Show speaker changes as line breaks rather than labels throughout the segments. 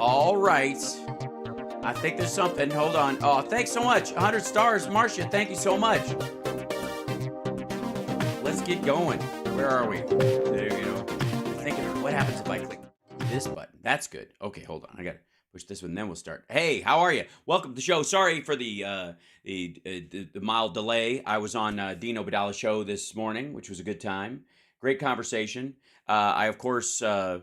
All right. I think there's something. Hold on. Oh, thanks so much. 100 stars. Marcia, thank you so much. Let's get going. Where are we? There you go. I'm thinking, what happens if I click this button? That's good. Okay, hold on. I got to push this one, then we'll start. Hey, how are you? Welcome to the show. Sorry for the mild delay. I was on Dino Badala's show this morning, which was a good time. Great conversation. I, of course, I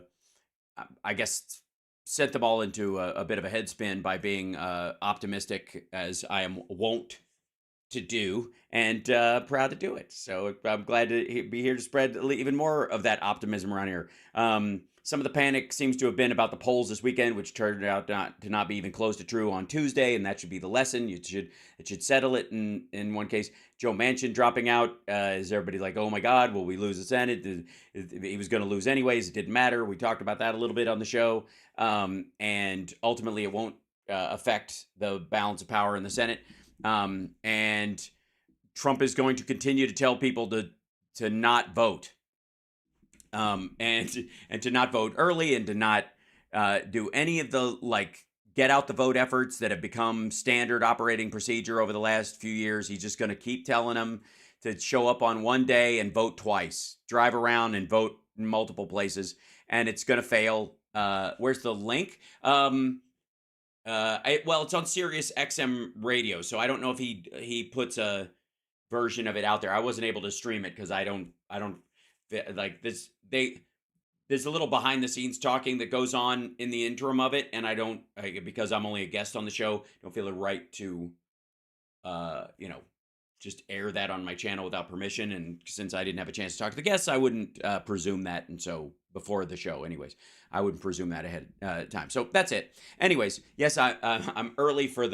guess sent them all into a bit of a headspin by being optimistic, as I am wont to do, and proud to do it. So I'm glad to be here to spread even more of that optimism around here. Some of the panic seems to have been about the polls this weekend, which turned out to not be even close to true on Tuesday, and that should be the lesson. It should settle it in one case. Joe Manchin dropping out. Is everybody like, oh my God, will we lose the Senate? He was going to lose anyways. It didn't matter. We talked about that a little bit on the show. And ultimately, it won't affect the balance of power in the Senate. And Trump is going to continue to tell people to not vote. And to not vote early, and to not do any of the get out the vote efforts that have become standard operating procedure over the last few years. He's just going to keep telling them to show up on one day and vote twice, drive around and vote in multiple places, and it's going to fail. Where's the link? Well, it's on Sirius XM radio, so I don't know if he puts a version of it out there. I wasn't able to stream it because I don't like this. There's a little behind the scenes talking that goes on in the interim of it, and because I'm only a guest on the show, don't feel the right to just air that on my channel without permission. And since I didn't have a chance to talk to the guests, I wouldn't presume that. And so before the show, anyways, I wouldn't presume that ahead of time. So that's it. Anyways, yes, I'm early for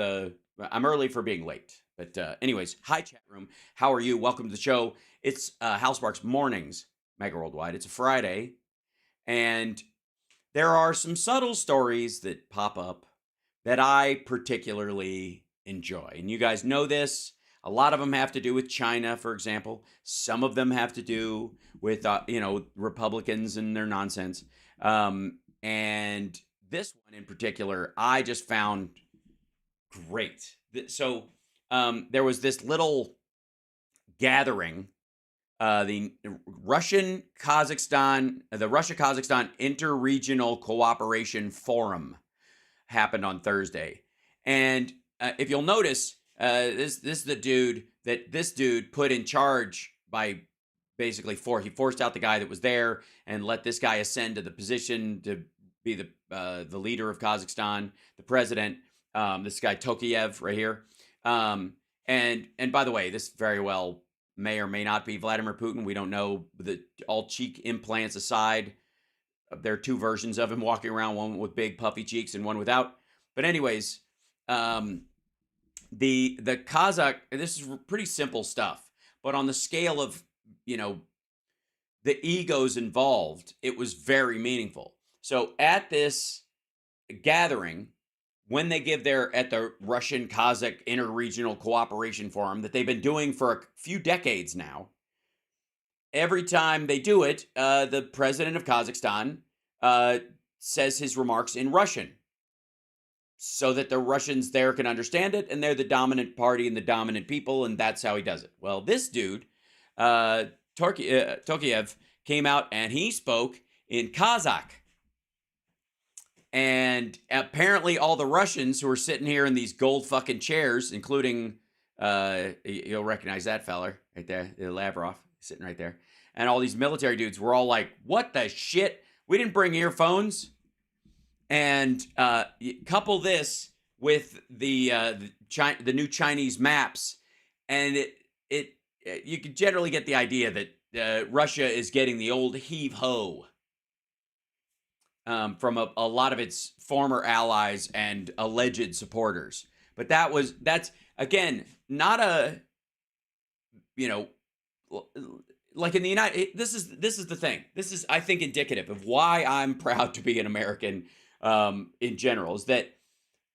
being late. But anyways, hi chat room. How are you? Welcome to the show. It's Housemarque's Mornings, Megaworldwide. It's a Friday, and there are some subtle stories that pop up that I particularly enjoy. And you guys know this. A lot of them have to do with China, for example. Some of them have to do with, Republicans and their nonsense. And this one in particular, I just found great. So there was this little gathering, the Russia-Kazakhstan Interregional Cooperation Forum happened on Thursday. And if you'll notice, this is the dude that this dude put in charge by basically he forced out the guy that was there and let this guy ascend to the position to be the leader of Kazakhstan, the president. This guy Tokayev right here. And by the way, this very well may or may not be Vladimir Putin. We don't know. All cheek implants aside, there are two versions of him walking around, one with big puffy cheeks and one without. But anyways, the Kazakh, this is pretty simple stuff, but on the scale of, the egos involved, it was very meaningful. So at this gathering, when they give at the Russian-Kazakh Interregional Cooperation Forum that they've been doing for a few decades now, every time they do it, the president of Kazakhstan says his remarks in Russian so that the Russians there can understand it, and they're the dominant party and the dominant people, and that's how he does it. Well, this dude, Tokayev, came out and he spoke in Kazakh. And apparently all the Russians who are sitting here in these gold fucking chairs, including, you'll recognize that fella right there, Lavrov, sitting right there. And all these military dudes were all like, what the shit? We didn't bring earphones. And couple this with the new Chinese maps, and you can generally get the idea that Russia is getting the old heave-ho from a lot of its former allies and alleged supporters. But that's again not like in the this is the thing. This is, I think, indicative of why I'm proud to be an American in general, is that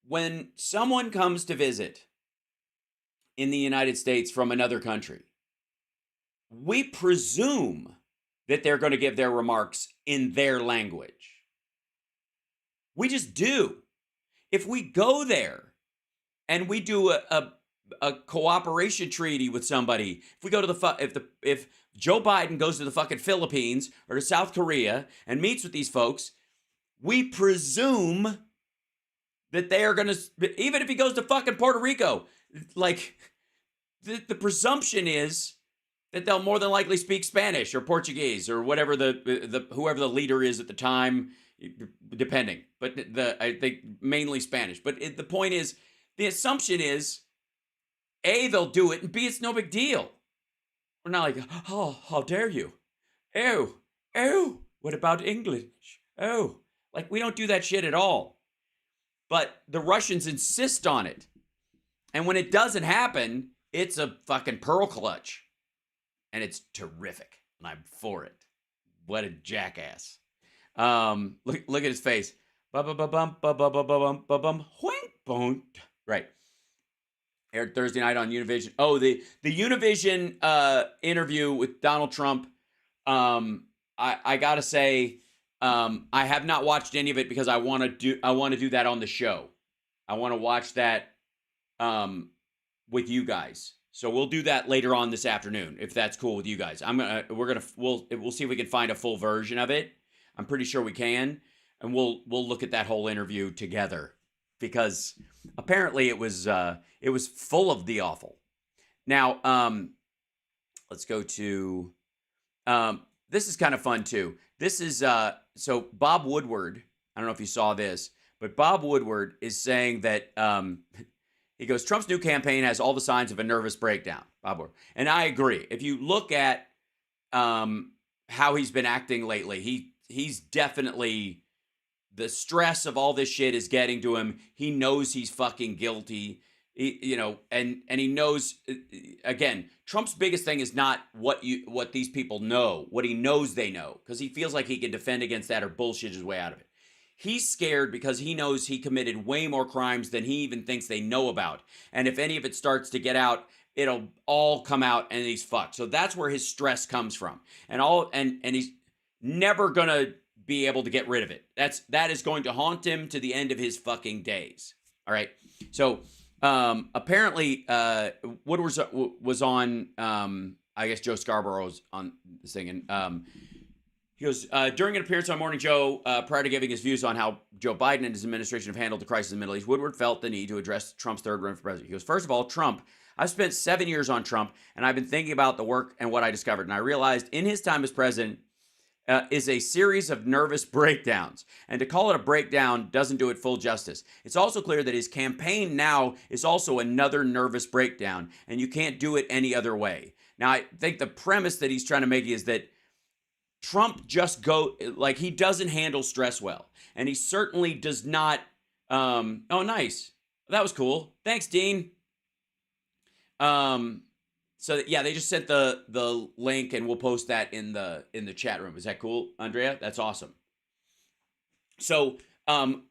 when someone comes to visit in the United States from another country, we presume that they're going to give their remarks in their language.
We just do. If we go there and we do a cooperation treaty with somebody, if we go to if Joe Biden goes to the fucking Philippines or to South Korea and meets with these folks, we presume that they are going to, even if he goes to fucking Puerto Rico, like the presumption is that they'll more than likely speak Spanish or Portuguese or whatever whoever the leader is at the time, depending. But I think mainly Spanish. But the point is, the assumption is, A, they'll do it, and B, it's no big deal. We're not like, oh, how dare you? Oh, what about English? Oh, like we don't do that shit at all. But the Russians insist on it. And when it doesn't happen, it's a fucking pearl clutch. And it's terrific. And I'm for it. What a jackass. Look at his face. Right. Aired Thursday night on Univision. Oh, the Univision interview with Donald Trump. I gotta say, I have not watched any of it because I want to do that on the show. I want to watch that with you guys. So we'll do that later on this afternoon if that's cool with you guys. We'll see if we can find a full version of it. I'm pretty sure we can, and we'll look at that whole interview together because apparently it was full of the awful. Now, let's go to this is kind of fun too. This is so Bob Woodward. I don't know if you saw this, but Bob Woodward is saying that he goes, Trump's new campaign has all the signs of a nervous breakdown. Bob Woodward, and I agree. If you look at how he's been acting lately, he's definitely, the stress of all this shit is getting to him. He knows he's fucking guilty. And he knows, again, Trump's biggest thing is not what these people know, what he knows they know, because he feels like he can defend against that or bullshit his way out of it. He's scared because he knows he committed way more crimes than he even thinks they know about. And if any of it starts to get out, it'll all come out and he's fucked. So that's where his stress comes from. And he's never gonna be able to get rid of it. That is going to haunt him to the end of his fucking days. All right. So apparently Woodward was on I guess Joe Scarborough was on this thing, and he goes, during an appearance on Morning Joe, prior to giving his views on how Joe Biden and his administration have handled the crisis in the Middle East, Woodward felt the need to address Trump's third run for president. He goes, first of all, Trump. I've spent 7 years on Trump, and I've been thinking about the work and what I discovered. And I realized in his time as president is a series of nervous breakdowns. And to call it a breakdown doesn't do it full justice. It's also clear that his campaign now is also another nervous breakdown, and you can't do it any other way. Now, I think the premise that he's trying to make is that Trump he doesn't handle stress well. And he certainly does not, oh, nice. That was cool. Thanks, Dean. So yeah, they just sent the link and we'll post that in the chat room. Is that cool, Andrea? That's awesome. So, the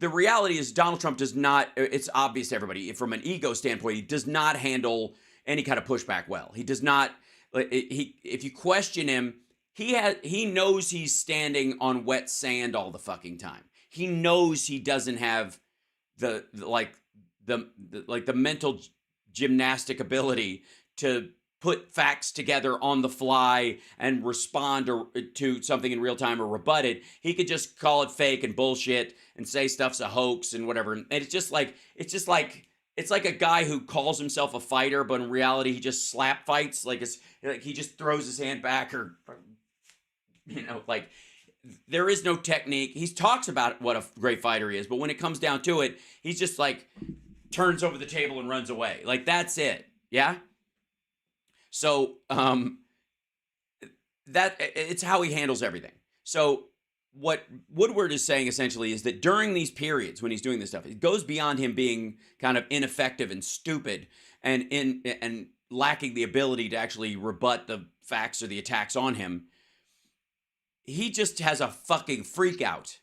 reality is Donald Trump does not, it's obvious to everybody from an ego standpoint, he does not handle any kind of pushback well. He does not, if you question him, he knows he's standing on wet sand all the fucking time. He knows he doesn't have the mental gymnastic ability to put facts together on the fly and respond to something in real time or rebut it. He could just call it fake and bullshit and say stuff's a hoax and whatever. And it's like a guy who calls himself a fighter, but in reality he just slap fights. Like he just throws his hand back, or like there is no technique. He talks about what a great fighter he is, but when it comes down to it, he's just like turns over the table and runs away. Like that's it. Yeah. So that it's how he handles everything. So what Woodward is saying essentially is that during these periods when he's doing this stuff, it goes beyond him being kind of ineffective and stupid and lacking the ability to actually rebut the facts or the attacks on him. He just has a fucking freak out.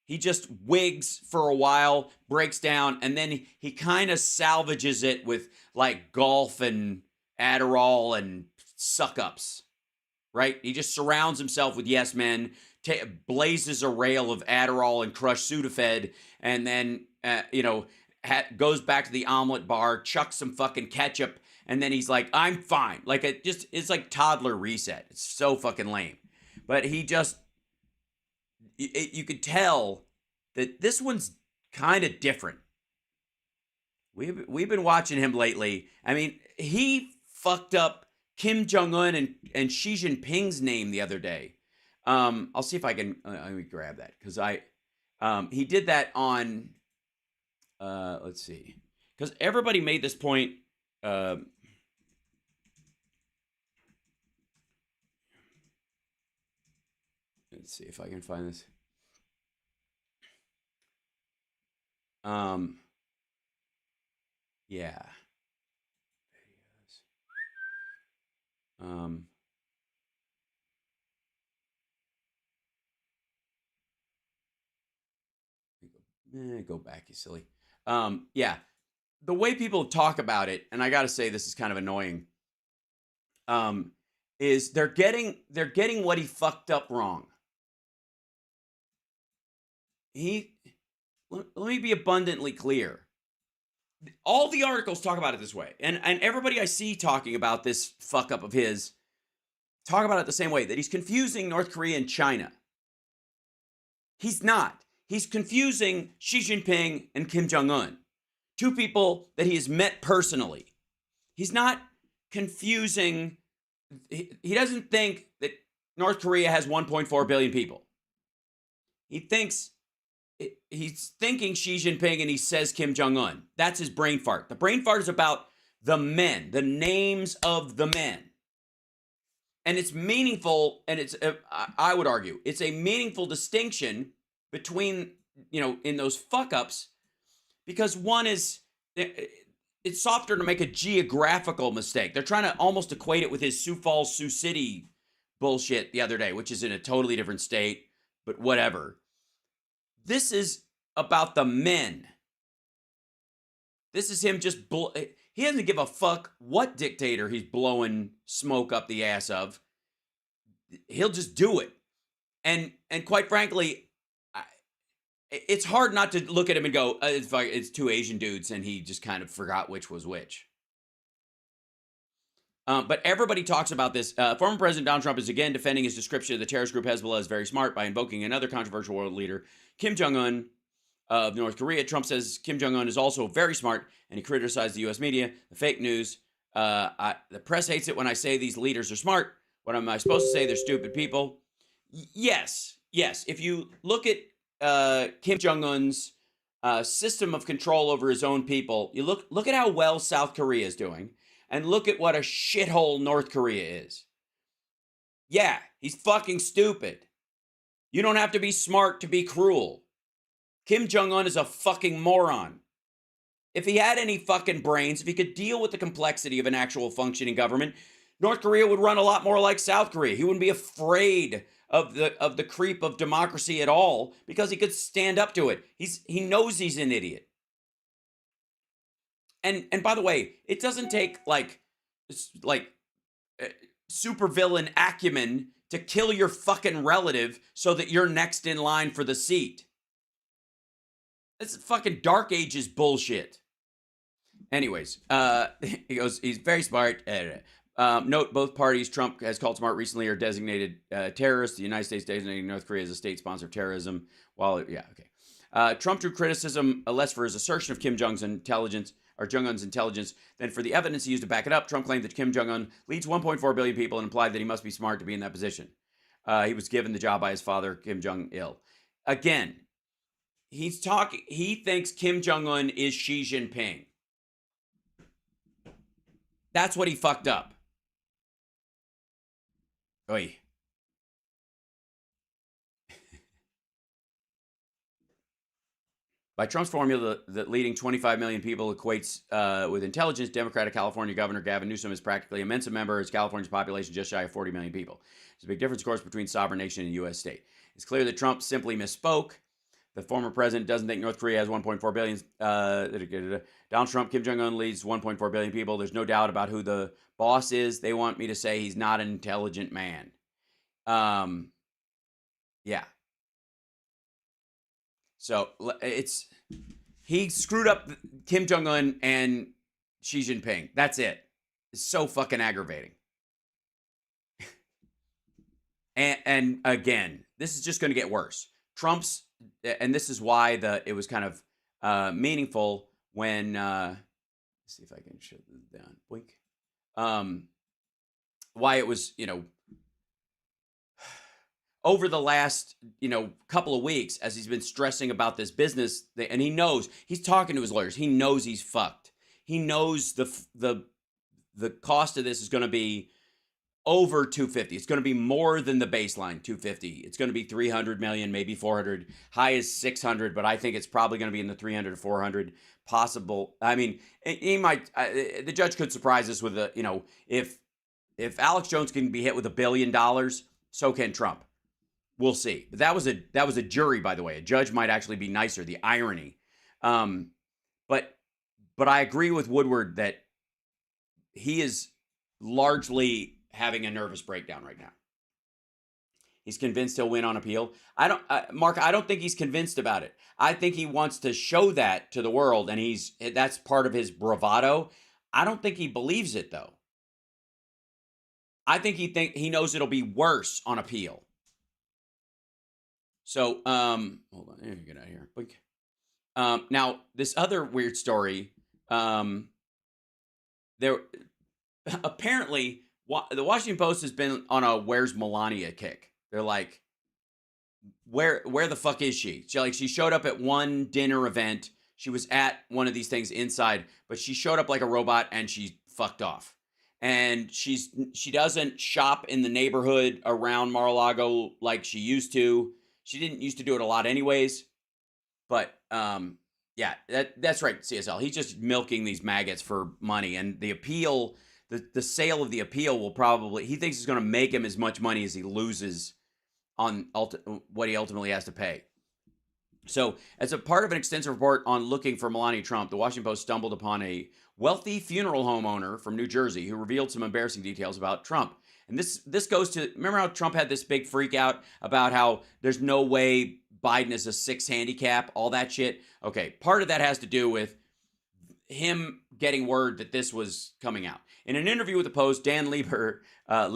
He just wigs for a while, breaks down, and then he kind of salvages it with like golf and Adderall and suck-ups. right? He just surrounds himself with yes men, blazes a rail of Adderall and crushed Sudafed, and then, goes back to the omelet bar, chucks some fucking ketchup, and then he's like, I'm fine. Like, it's like toddler reset. It's so fucking lame. But he just, you could tell that this one's kind of different. We've been watching him lately. I mean, he fucked up Kim Jong-un and Xi Jinping's name the other day. I'll see if I can, let me grab that, because he did that on, let's see, because everybody made this point. Let's see if I can find this. Yeah. Go back, you silly. Yeah. The way people talk about it, and I got to say this is kind of annoying, is they're getting what he fucked up wrong. Let me be abundantly clear. All the articles talk about it this way, and everybody I see talking about this fuck up of his talk about it the same way, that he's confusing North Korea and China. He's not. He's confusing Xi Jinping and Kim Jong-un, two people that he has met personally. He's not confusing. He doesn't think that North Korea has 1.4 billion people. He's thinking Xi Jinping and he says Kim Jong-un. That's his brain fart. The brain fart is about the men, the names of the men. And it's meaningful, and I would argue, it's a meaningful distinction between, in those fuck-ups, because one is, it's softer to make a geographical mistake. They're trying to almost equate it with his Sioux Falls, Sioux City bullshit the other day, which is in a totally different state, but whatever. This is about the men. This is him just, he doesn't give a fuck what dictator he's blowing smoke up the ass of. He'll just do it. And quite frankly, it's hard not to look at him and go, it's two Asian dudes, and he just kind of forgot which was which. But everybody talks about this. Former President Donald Trump is again defending his description of the terrorist group Hezbollah as very smart by invoking another controversial world leader, Kim Jong-un of North Korea. Trump says Kim Jong-un is also very smart, and he criticized the U.S. media, the fake news. The press hates it when I say these leaders are smart. What am I supposed to say? They're stupid people. Yes. If you look at Kim Jong-un's system of control over his own people, you look at how well South Korea is doing, and look at what a shithole North Korea is. Yeah, he's fucking stupid. You don't have to be smart to be cruel. Kim Jong-un is a fucking moron. If he had any fucking brains, if he could deal with the complexity of an actual functioning government, North Korea would run a lot more like South Korea. He wouldn't be afraid of the creep of democracy at all, because he could stand up to it. He knows he's an idiot. And by the way, it doesn't take like supervillain acumen to kill your fucking relative so that you're next in line for the seat. That's fucking Dark Ages bullshit. Anyways, he goes, he's very smart. Note, both parties Trump has called smart recently are designated terrorists. The United States designating North Korea as a state sponsor of terrorism. Trump drew criticism less for his assertion of Kim Jong-un's intelligence than for the evidence he used to back it up. Trump claimed that Kim Jong-un leads 1.4 billion people and implied that he must be smart to be in that position. He was given the job by his father, Kim Jong-il. Again, he thinks Kim Jong-un is Xi Jinping. That's what he fucked up. Oy. By Trump's formula, that leading 25 million people equates with intelligence, Democratic California Governor Gavin Newsom is practically immense a member as California's population just shy of 40 million people. There's a big difference, of course, between sovereign nation and U.S. state. It's clear that Trump simply misspoke. The former president doesn't think North Korea has 1.4 billion. Donald Trump, Kim Jong-un leads 1.4 billion people. There's no doubt about who the boss is. They want me to say he's not an intelligent man. Yeah. So he screwed up Kim Jong-un and Xi Jinping. That's it. It's so fucking aggravating. And again, this is just going to get worse. Trump's, and this is why it was kind of meaningful when, let's see if I can shut this down. Blink. Why it was, over the last, couple of weeks, as he's been stressing about this business, and he knows, he's talking to his lawyers. He knows he's fucked. He knows the cost of this is going to be over 250. It's going to be more than the baseline 250. It's going to be 300 million, maybe 400. High is 600, but I think it's probably going to be in the 300 to 400 possible. I mean, he might. The judge could surprise us with if Alex Jones can be hit with $1 billion, so can Trump. We'll see. But that was a jury, by the way. A judge might actually be nicer. The irony. But I agree with Woodward that he is largely having a nervous breakdown right now. He's convinced he'll win on appeal. Mark, I don't think he's convinced about it. I think he wants to show that to the world, and that's part of his bravado. I don't think he believes it, though. I think he knows it'll be worse on appeal. So, hold on, let me get out of here. Now, this other weird story, there apparently the Washington Post has been on a "Where's Melania" kick. They're like, where the fuck is she? She showed up at one dinner event. She was at one of these things inside, but she showed up like a robot and she fucked off. And she doesn't shop in the neighborhood around Mar-a-Lago like she used to. She didn't used to do it a lot anyways. But yeah, that's right, CSL. He's just milking these maggots for money. And the appeal, the sale of the appeal will probably, he thinks it's going to make him as much money as he loses on what he ultimately has to pay. So, as a part of an extensive report on looking for Melania Trump, the Washington Post stumbled upon a wealthy funeral home owner from New Jersey who revealed some embarrassing details about Trump. And this goes to, remember how Trump had this big freak out about how there's no way Biden is a 6 handicap, all that shit? Okay, part of that has to do with him getting word that this was coming out. In an interview with the Post, Dan Lieber, all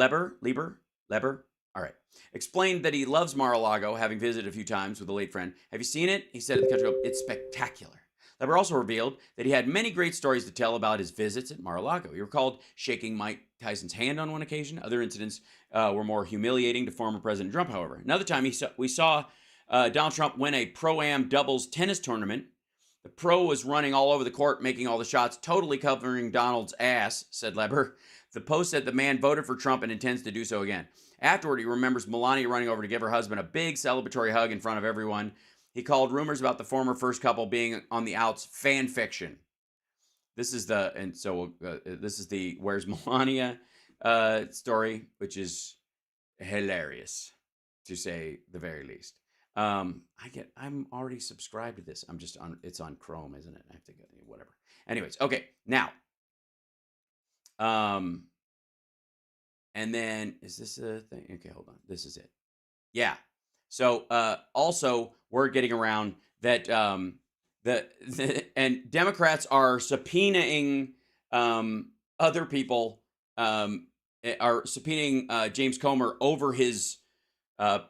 right, explained that he loves Mar-a-Lago, having visited a few times with a late friend. Have you seen it? He said at the Country Club, it's spectacular. Lieber also revealed that he had many great stories to tell about his visits at Mar-a-Lago. He recalled shaking Mike Tyson's hand on one occasion. Other incidents were more humiliating to former President Trump, however. Another time, we saw Donald Trump win a Pro-Am doubles tennis tournament. The pro was running all over the court, making all the shots, totally covering Donald's ass, said Lieber. The Post said the man voted for Trump and intends to do so again. Afterward, he remembers Melania running over to give her husband a big celebratory hug in front of everyone. He called rumors about the former first couple being on the outs fan fiction. This is the Where's Melania story, which is hilarious, to say the very least. I'm already subscribed to this. It's on Chrome, isn't it? I have to go, whatever. Anyways, okay, now. And then, is this a thing? Okay, hold on. This is it. Yeah. So, also, we're getting around that and Democrats are subpoenaing other people, are subpoenaing James Comer over his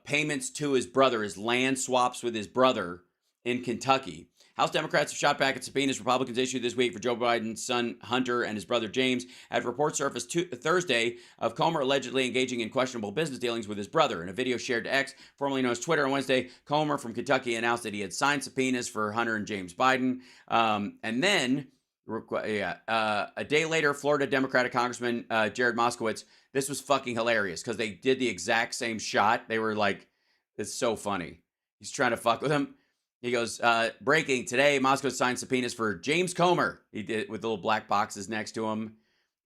payments to his brother, his land swaps with his brother in Kentucky. House Democrats have shot back at subpoenas Republicans issued this week for Joe Biden's son Hunter and his brother James, after reports surfaced Thursday of Comer allegedly engaging in questionable business dealings with his brother. In a video shared to X, formerly known as Twitter, on Wednesday, Comer from Kentucky announced that he had signed subpoenas for Hunter and James Biden. And then, a day later, Florida Democratic Congressman Jared Moskowitz, this was fucking hilarious because they did the exact same shot. They were like, it's so funny. He's trying to fuck with him. He goes, breaking today, Moscow signed subpoenas for James Comer. He did with little black boxes next to him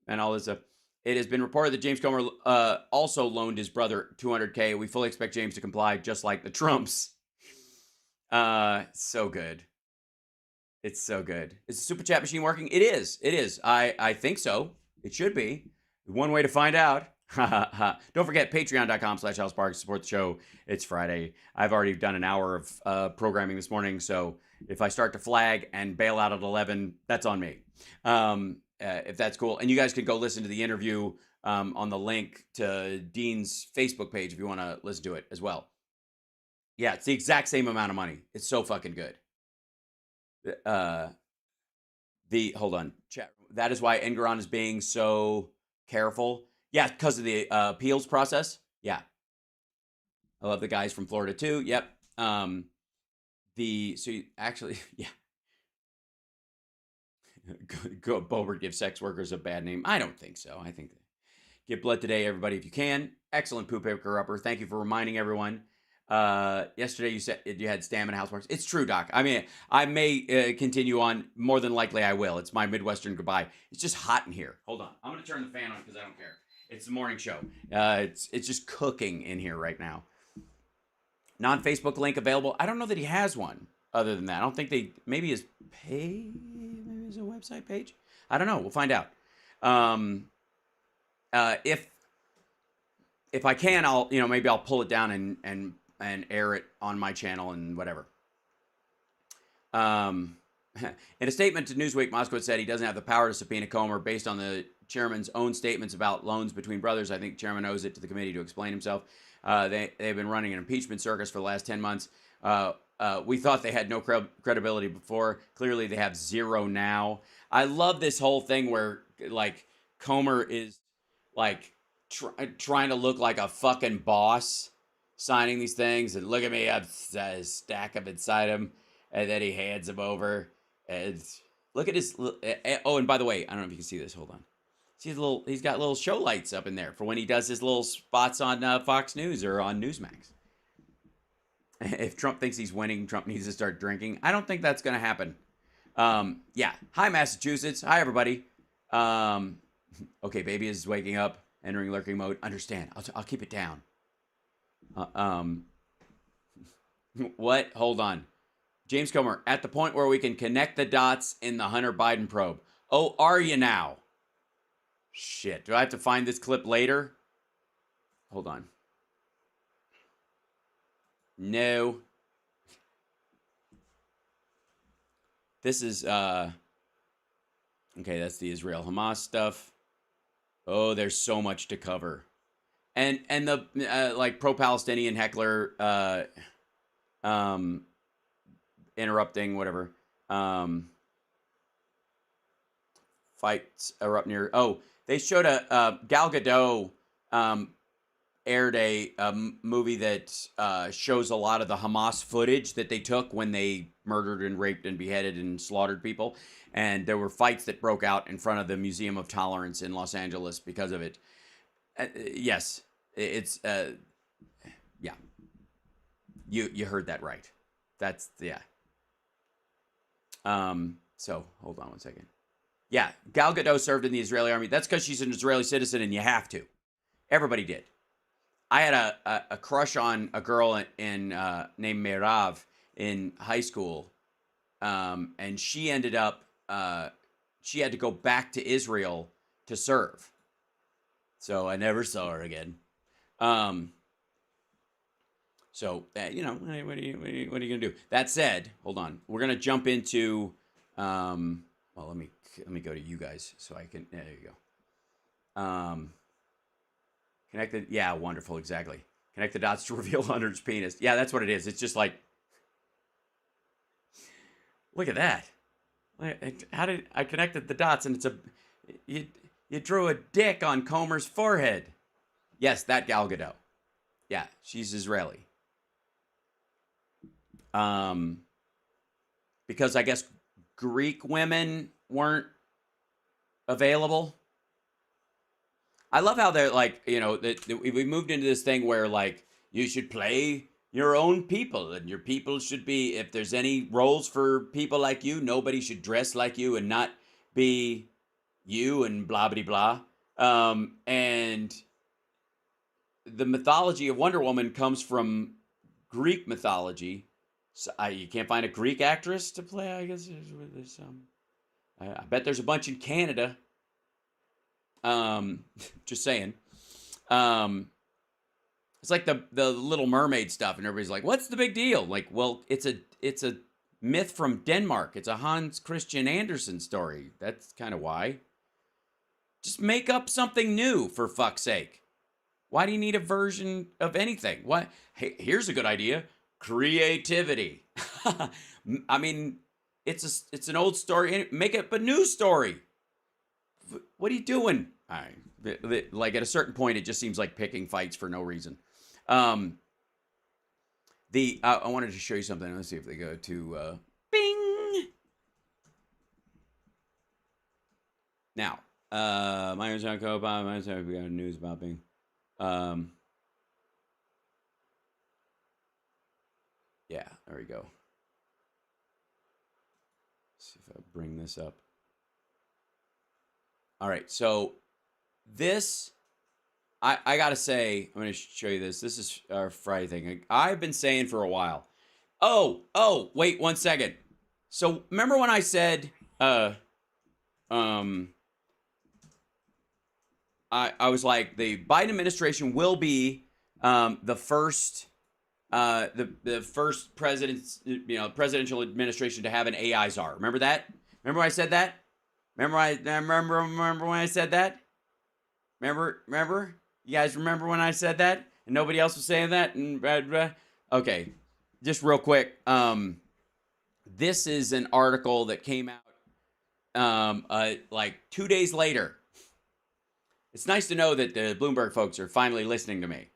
and all this stuff. It has been reported that James Comer also loaned his brother $200K. We fully expect James to comply, just like the Trumps. So good. It's so good. Is the super chat machine working? It is. It is. I think so. It should be. One way to find out. Don't forget patreon.com/HouseParks. Support the show. It's Friday. I've already done an hour of programming this morning, so if I start to flag and bail out at 11, that's on me. If that's cool. And you guys can go listen to the interview on the link to Dean's Facebook page if you want to listen to it as well. Yeah, it's the exact same amount of money. It's so fucking good. Hold on, chat. That is why Engeron is being so careful. Yeah, because of the appeals process. Yeah, I love the guys from Florida too. Yep. Actually, yeah. Go Boebert give sex workers a bad name. I don't think so. I think give blood today, everybody, if you can. Excellent poop picker upper. Thank you for reminding everyone. Yesterday you said you had stamina houseworks. It's true, Doc. I mean, I may continue on. More than likely, I will. It's my Midwestern goodbye. It's just hot in here. Hold on. I'm gonna turn the fan on because I don't care. It's the morning show. It's just cooking in here right now. Non-Facebook link available. I don't know that he has one. Other than that, I don't think maybe his page, maybe his website page. I don't know. We'll find out. If I can, maybe I'll pull it down and air it on my channel and whatever. In a statement to Newsweek, Moskowitz said he doesn't have the power to subpoena Comer based on the chairman's own statements about loans between brothers. I think the chairman owes it to the committee to explain himself. They've been running an impeachment circus for the last 10 months. We thought they had no credibility before. Clearly, they have zero now. I love this whole thing where, like, Comer is, like, trying to look like a fucking boss, signing these things. And look at me, I have a stack of inside him. And then he hands them over. And look at his... Oh, and by the way, I don't know if you can see this. Hold on. See he's got little show lights up in there for when he does his little spots on Fox News or on Newsmax. If Trump thinks he's winning, Trump needs to start drinking. I don't think that's going to happen. Yeah. Hi, Massachusetts. Hi, everybody. Okay, baby is waking up, entering lurking mode. Understand. I'll keep it down. What? Hold on. James Comer, at the point where we can connect the dots in the Hunter Biden probe. Oh, are you now? Shit. Do I have to find this clip later? Hold on. No. This is, okay, that's the Israel-Hamas stuff. Oh, there's so much to cover. And the, like, pro-Palestinian heckler, interrupting, whatever. Fights erupt near, they showed Gal Gadot, aired a movie that shows a lot of the Hamas footage that they took when they murdered and raped and beheaded and slaughtered people. And there were fights that broke out in front of the Museum of Tolerance in Los Angeles because of it. Yes, it's, yeah. You heard that right. That's, yeah. So, hold on one second. Yeah, Gal Gadot served in the Israeli army. That's because she's an Israeli citizen and you have to. Everybody did. I had a crush on a girl named Meirav in high school, and she ended up, she had to go back to Israel to serve. So I never saw her again. So, what are you going to do? That said, hold on. We're going to jump into, well, let me go to you guys so I can, there you go. Connected. Yeah, wonderful. Exactly. Connect the dots to reveal Hunter's penis. Yeah, that's what it is. It's just like, look at that. How did I connected the dots and it's you drew a dick on Comer's forehead. Yes, that Gal Gadot. Yeah, she's Israeli. Because I guess Greek women weren't available. I love how they're like, we moved into this thing where like you should play your own people and your people should be, if there's any roles for people like you, nobody should dress like you and not be you and blah, blah, blah. And the mythology of Wonder Woman comes from Greek mythology. So you can't find a Greek actress to play, I guess. There's I bet there's a bunch in Canada. Just saying. It's like the Little Mermaid stuff, and everybody's like, "What's the big deal?" Like, well, it's a myth from Denmark. It's a Hans Christian Andersen story. That's kind of why. Just make up something new, for fuck's sake. Why do you need a version of anything? What? Hey, here's a good idea: creativity. I mean, it's an old story. Make up a new story. What are you doing? Like at a certain point, it just seems like picking fights for no reason. I wanted to show you something. Let's see if they go to Bing. Now, my name's John Copa. My name's we got news about Bing. Yeah, there we go. Let's see if I bring this up. All right, so this. I gotta say, I'm gonna show you this. This is our Friday thing. I've been saying for a while. Oh, wait 1 second. So remember when I said, I was like, the Biden administration will be the first presidential administration to have an AI czar. Remember that? Remember when I said that? Remember when I said that? Remember? You guys remember when I said that? And nobody else was saying that? And okay, just real quick. This is an article that came out like 2 days later. It's nice to know that the Bloomberg folks are finally listening to me.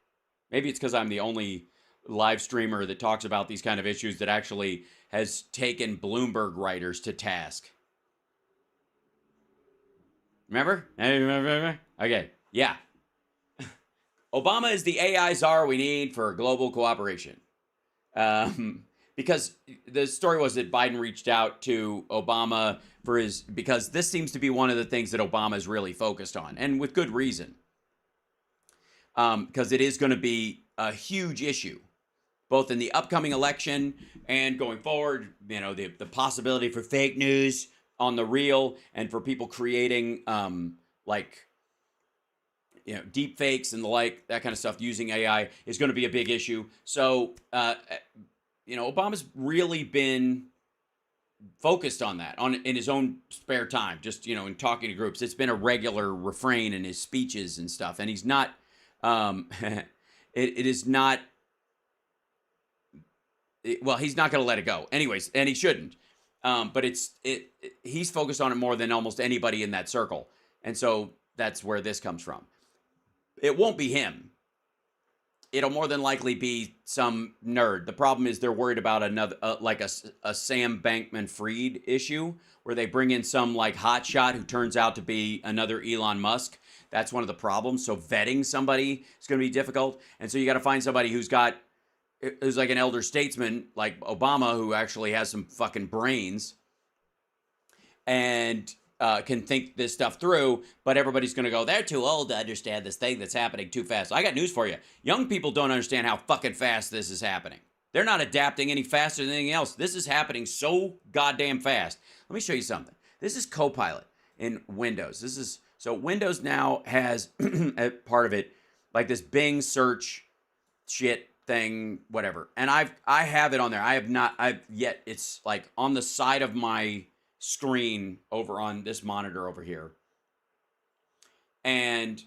Maybe it's because I'm the only live streamer that talks about these kind of issues that actually has taken Bloomberg writers to task. Remember? Okay, yeah. Obama is the AI czar we need for global cooperation. Because the story was that Biden reached out to Obama because this seems to be one of the things that Obama is really focused on, and with good reason. Because it is going to be a huge issue, both in the upcoming election and going forward. You know, the possibility for fake news on the real, and for people creating deep fakes and the like, that kind of stuff using AI is going to be a big issue. So, Obama's really been focused on that in his own spare time, just, in talking to groups. It's been a regular refrain in his speeches and stuff. And he's not, it is not, he's not going to let it go anyways, and he shouldn't. But he's focused on it more than almost anybody in that circle. And so that's where this comes from. It won't be him. It'll more than likely be some nerd. The problem is they're worried about another, a Sam Bankman-Fried issue, where they bring in some hotshot who turns out to be another Elon Musk. That's one of the problems. So vetting somebody is going to be difficult. And so you got to find somebody who's like an elder statesman like Obama, who actually has some fucking brains and can think this stuff through. But everybody's going to go, they're too old to understand this thing that's happening too fast. I got news for you. Young people don't understand how fucking fast this is happening. They're not adapting any faster than anything else. This is happening so goddamn fast. Let me show you something. This is Copilot in Windows. So Windows now has a part of it, like this Bing search shit thing, whatever. And I have it on there. I've yet, it's like on the side of my screen over on this monitor over here. And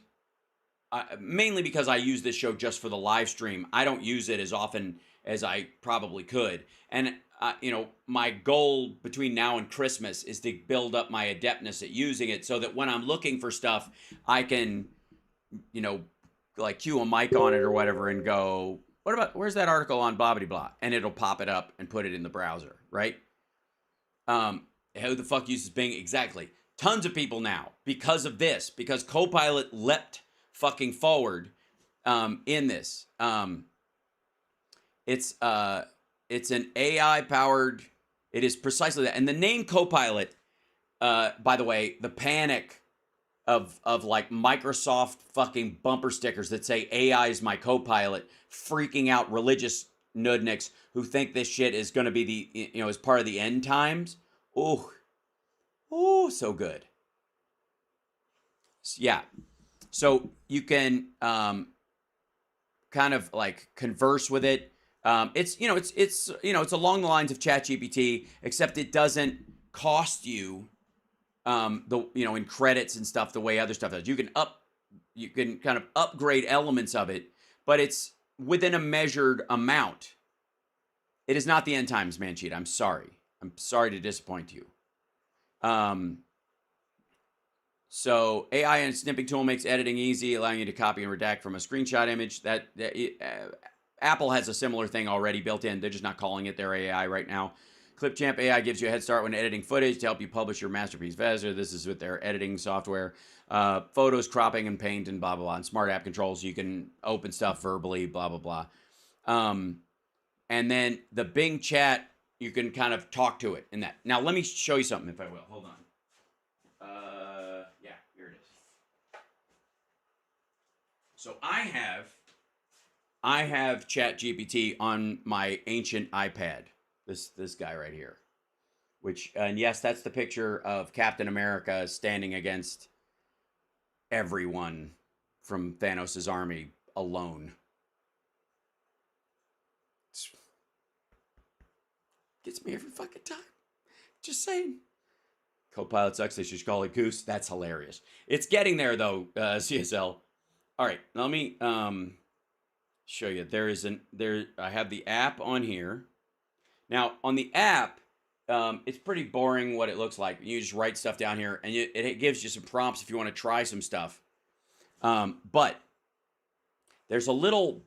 mainly because I use this show just for the live stream. I don't use it as often as I probably could. And, my goal between now and Christmas is to build up my adeptness at using it so that when I'm looking for stuff, I can, cue a mic on it or whatever and go, where's that article on blah, blah, blah? And it'll pop it up and put it in the browser, right? Who the fuck uses Bing? Exactly. Tons of people now, because of this, because Copilot leapt fucking forward in this. It's an AI powered, it is precisely that. And the name Copilot, by the way, the panic of Microsoft fucking bumper stickers that say AI is my Copilot, freaking out religious nudniks who think this shit is going to be is part of the end times. Oh, so good. Yeah. So you can kind of like converse with it. It's it's along the lines of ChatGPT, except it doesn't cost you in credits and stuff the way other stuff does. You can kind of upgrade elements of it, but it's within a measured amount. It is not the end times, man cheat. I'm sorry. I'm sorry to disappoint you. So AI and snipping tool makes editing easy, allowing you to copy and redact from a screenshot image. Apple has a similar thing already built in. They're just not calling it their AI right now. Clipchamp AI gives you a head start when editing footage to help you publish your masterpiece faster. This is with their editing software. Photos, cropping, and paint, and blah, blah, blah. And smart app controls. You can open stuff verbally, blah, blah, blah. And then the Bing chat, you can kind of talk to it in that. Now, let me show you something if I will. Hold on. Yeah, here it is. So I have ChatGPT on my ancient iPad. This guy right here. And yes, that's the picture of Captain America standing against everyone from Thanos' army alone. Gets me every fucking time. Just saying. Copilot sucks. They should call it Goose. That's hilarious. It's getting there though, CSL. All right, let me show you. I have the app on here. Now on the app, it's pretty boring what it looks like. You just write stuff down here, and it gives you some prompts if you want to try some stuff. But there's a little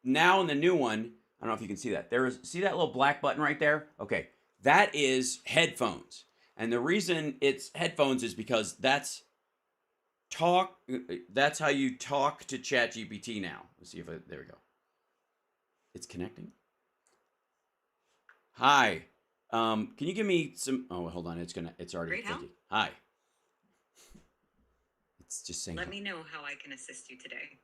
now in the new one. I don't know if you can see that. See that little black button right there? Okay, that is headphones. And the reason it's headphones is because that's how you talk to ChatGPT now. Let's see if there we go. It's connecting. Hi. Can you give me some? Oh, hold on. It's already
Great help.
thinking. Hi. It's just saying.
Let me know how I can assist you today.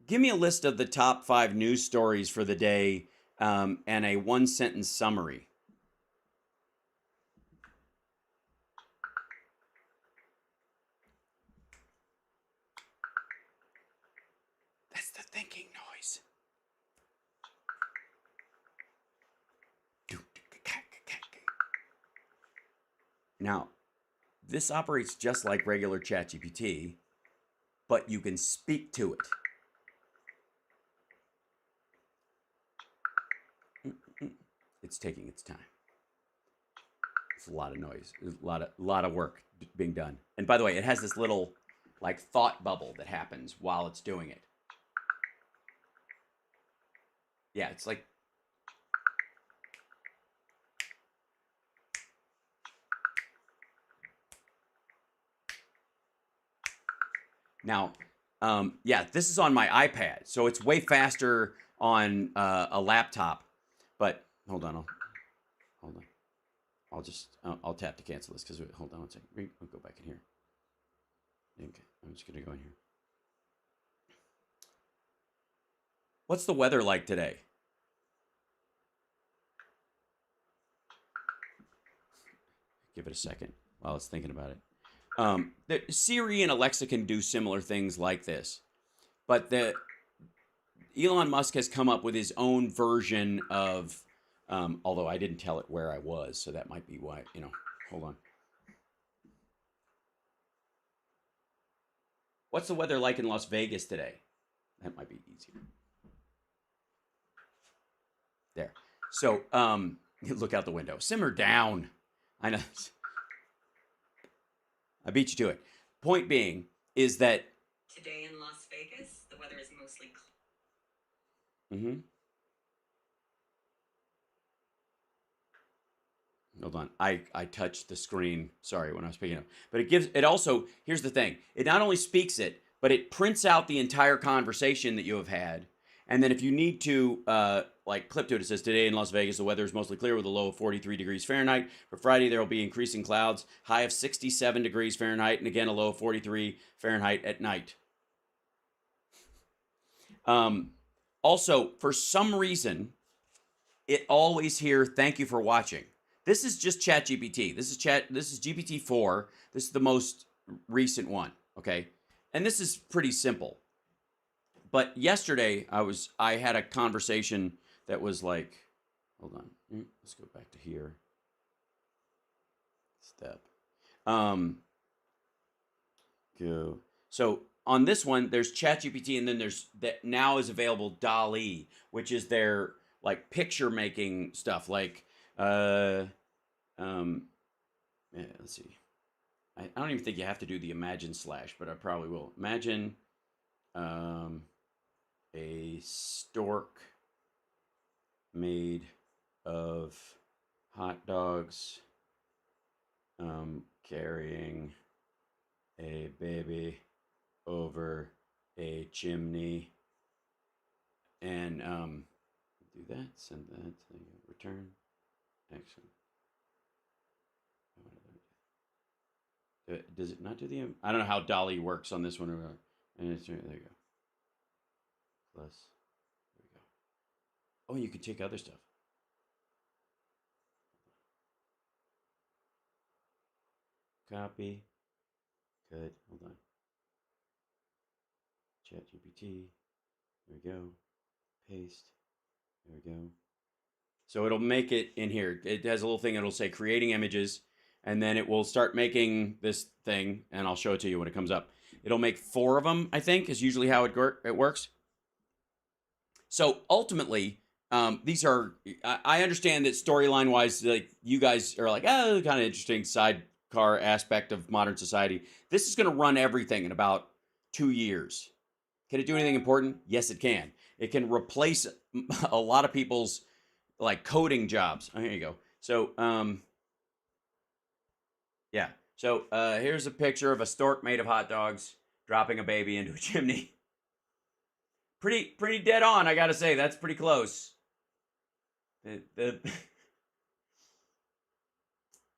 Give me a list of the top 5 news stories for the day, and a 1-sentence summary. That's the thinking noise. Now, this operates just like regular ChatGPT, but you can speak to it. It's taking its time. It's a lot of noise. There's a lot of work being done. And by the way, it has this little like thought bubble that happens while it's doing it. Yeah, it's like now. Yeah, this is on my iPad, so it's way faster on a laptop. But hold on, I'll tap to cancel this because hold on one second. We'll go back in here. Okay, I'm just gonna go in here. What's the weather like today? Give it a second while it's thinking about it. Siri and Alexa can do similar things like this, but Elon Musk has come up with his own version of, although I didn't tell it where I was, so that might be why, hold on. What's the weather like in Las Vegas today? That might be easier. There. So, look out the window. Simmer down. I know. I beat you to it. Point being is that
today in Las Vegas, the weather is mostly
Hold on. I touched the screen. Sorry, when I was picking up. But it also, here's the thing. It not only speaks it, but it prints out the entire conversation that you have had. And then if you need to, clip to it, it says, today in Las Vegas, the weather is mostly clear with a low of 43 degrees Fahrenheit. For Friday, there will be increasing clouds, high of 67 degrees Fahrenheit, and again, a low of 43 Fahrenheit at night. Also, for some reason, it always hears, thank you for watching. This is just ChatGPT. This is GPT-4. This is the most recent one, okay? and this is pretty simple. But yesterday I had a conversation that was like, hold on, let's go back to here. Step. Go. So on this one, there's ChatGPT, and then there's that now is available DALL-E, which is their like picture making stuff. Like, yeah, let's see. I don't even think you have to do the imagine slash, but I probably will. Imagine a stork made of hot dogs carrying a baby over a chimney, and do that, send that, return, excellent. Does it not do the, I don't know how DALL-E works on this one, and it's, there you go, plus, there we go. Oh, you can take other stuff. Copy. Good. Hold on. ChatGPT. There we go. Paste. There we go. So it'll make it in here. It has a little thing. It'll say creating images, and then it will start making this thing, and I'll show it to you when it comes up. It'll make 4 of them, I think, is usually how it works. So ultimately, these are, I understand that storyline wise, like you guys are like, oh, kind of interesting sidecar aspect of modern society. This is going to run everything in about 2 years. Can it do anything important? Yes, it can. It can replace a lot of people's like coding jobs. Oh, here you go. So, yeah. So here's a picture of a stork made of hot dogs dropping a baby into a chimney. Pretty dead on, I gotta say. That's pretty close.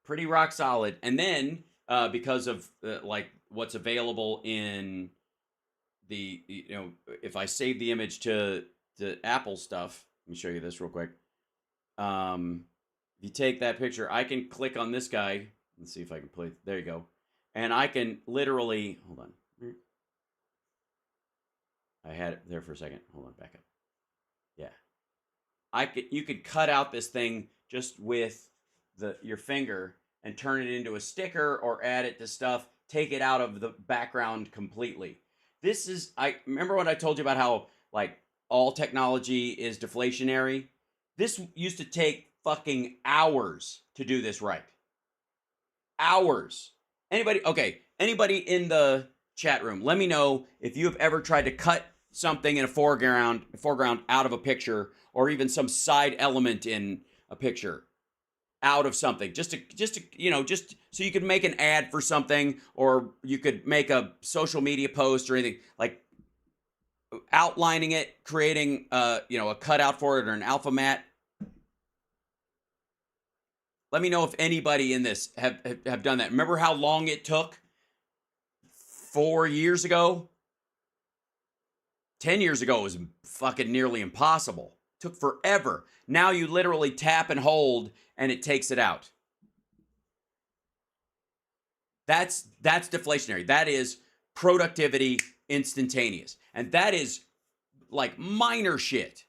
Pretty rock solid. And then because of like what's available in the, you know, if I save the image to the Apple stuff, let me show you this real quick. If you take that picture, I can click on this guy. Let's see if I can play. There you go. And I can literally, hold on. I had it there for a second. Hold on, back up. Yeah. You could cut out this thing just with your finger and turn it into a sticker or add it to stuff, take it out of the background completely. This is, I remember when I told you about how like all technology is deflationary. This used to take fucking hours to do this right. Hours. Anybody in the chat room, let me know if you have ever tried to cut something in a foreground out of a picture, or even some side element in a picture out of something, just so you could make an ad for something, or you could make a social media post or anything, like outlining it, creating a cutout for it or an alpha mat. Let me know if anybody in this have done that. Remember how long it took 4 years ago? 10 years ago, it was fucking nearly impossible. It took forever. Now you literally tap and hold and it takes it out. That's deflationary. That is productivity instantaneous. And that is like minor shit.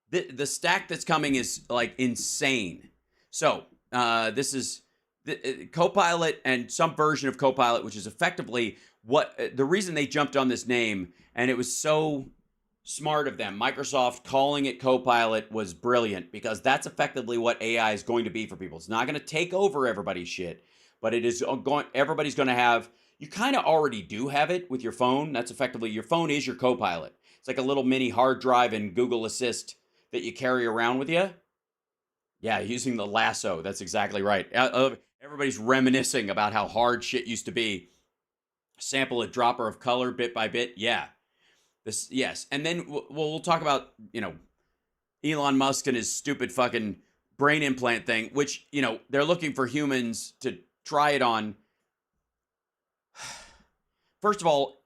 The stack that's coming is like insane. So this is Copilot and some version of Copilot, which is effectively what the reason they jumped on this name, and it was so smart of them. Microsoft calling it Copilot was brilliant, because that's effectively what AI is going to be for people. It's not going to take over everybody's shit, but it is going. Everybody's going to have. You kind of already do have it with your phone. That's effectively your phone is your Copilot. It's like a little mini hard drive and Google Assist that you carry around with you. Yeah, using the lasso. That's exactly right. Everybody's reminiscing about how hard shit used to be. Sample a dropper of color bit by bit. Yeah. Yes. And then we'll talk about, Elon Musk and his stupid fucking brain implant thing, which, they're looking for humans to try it on. First of all,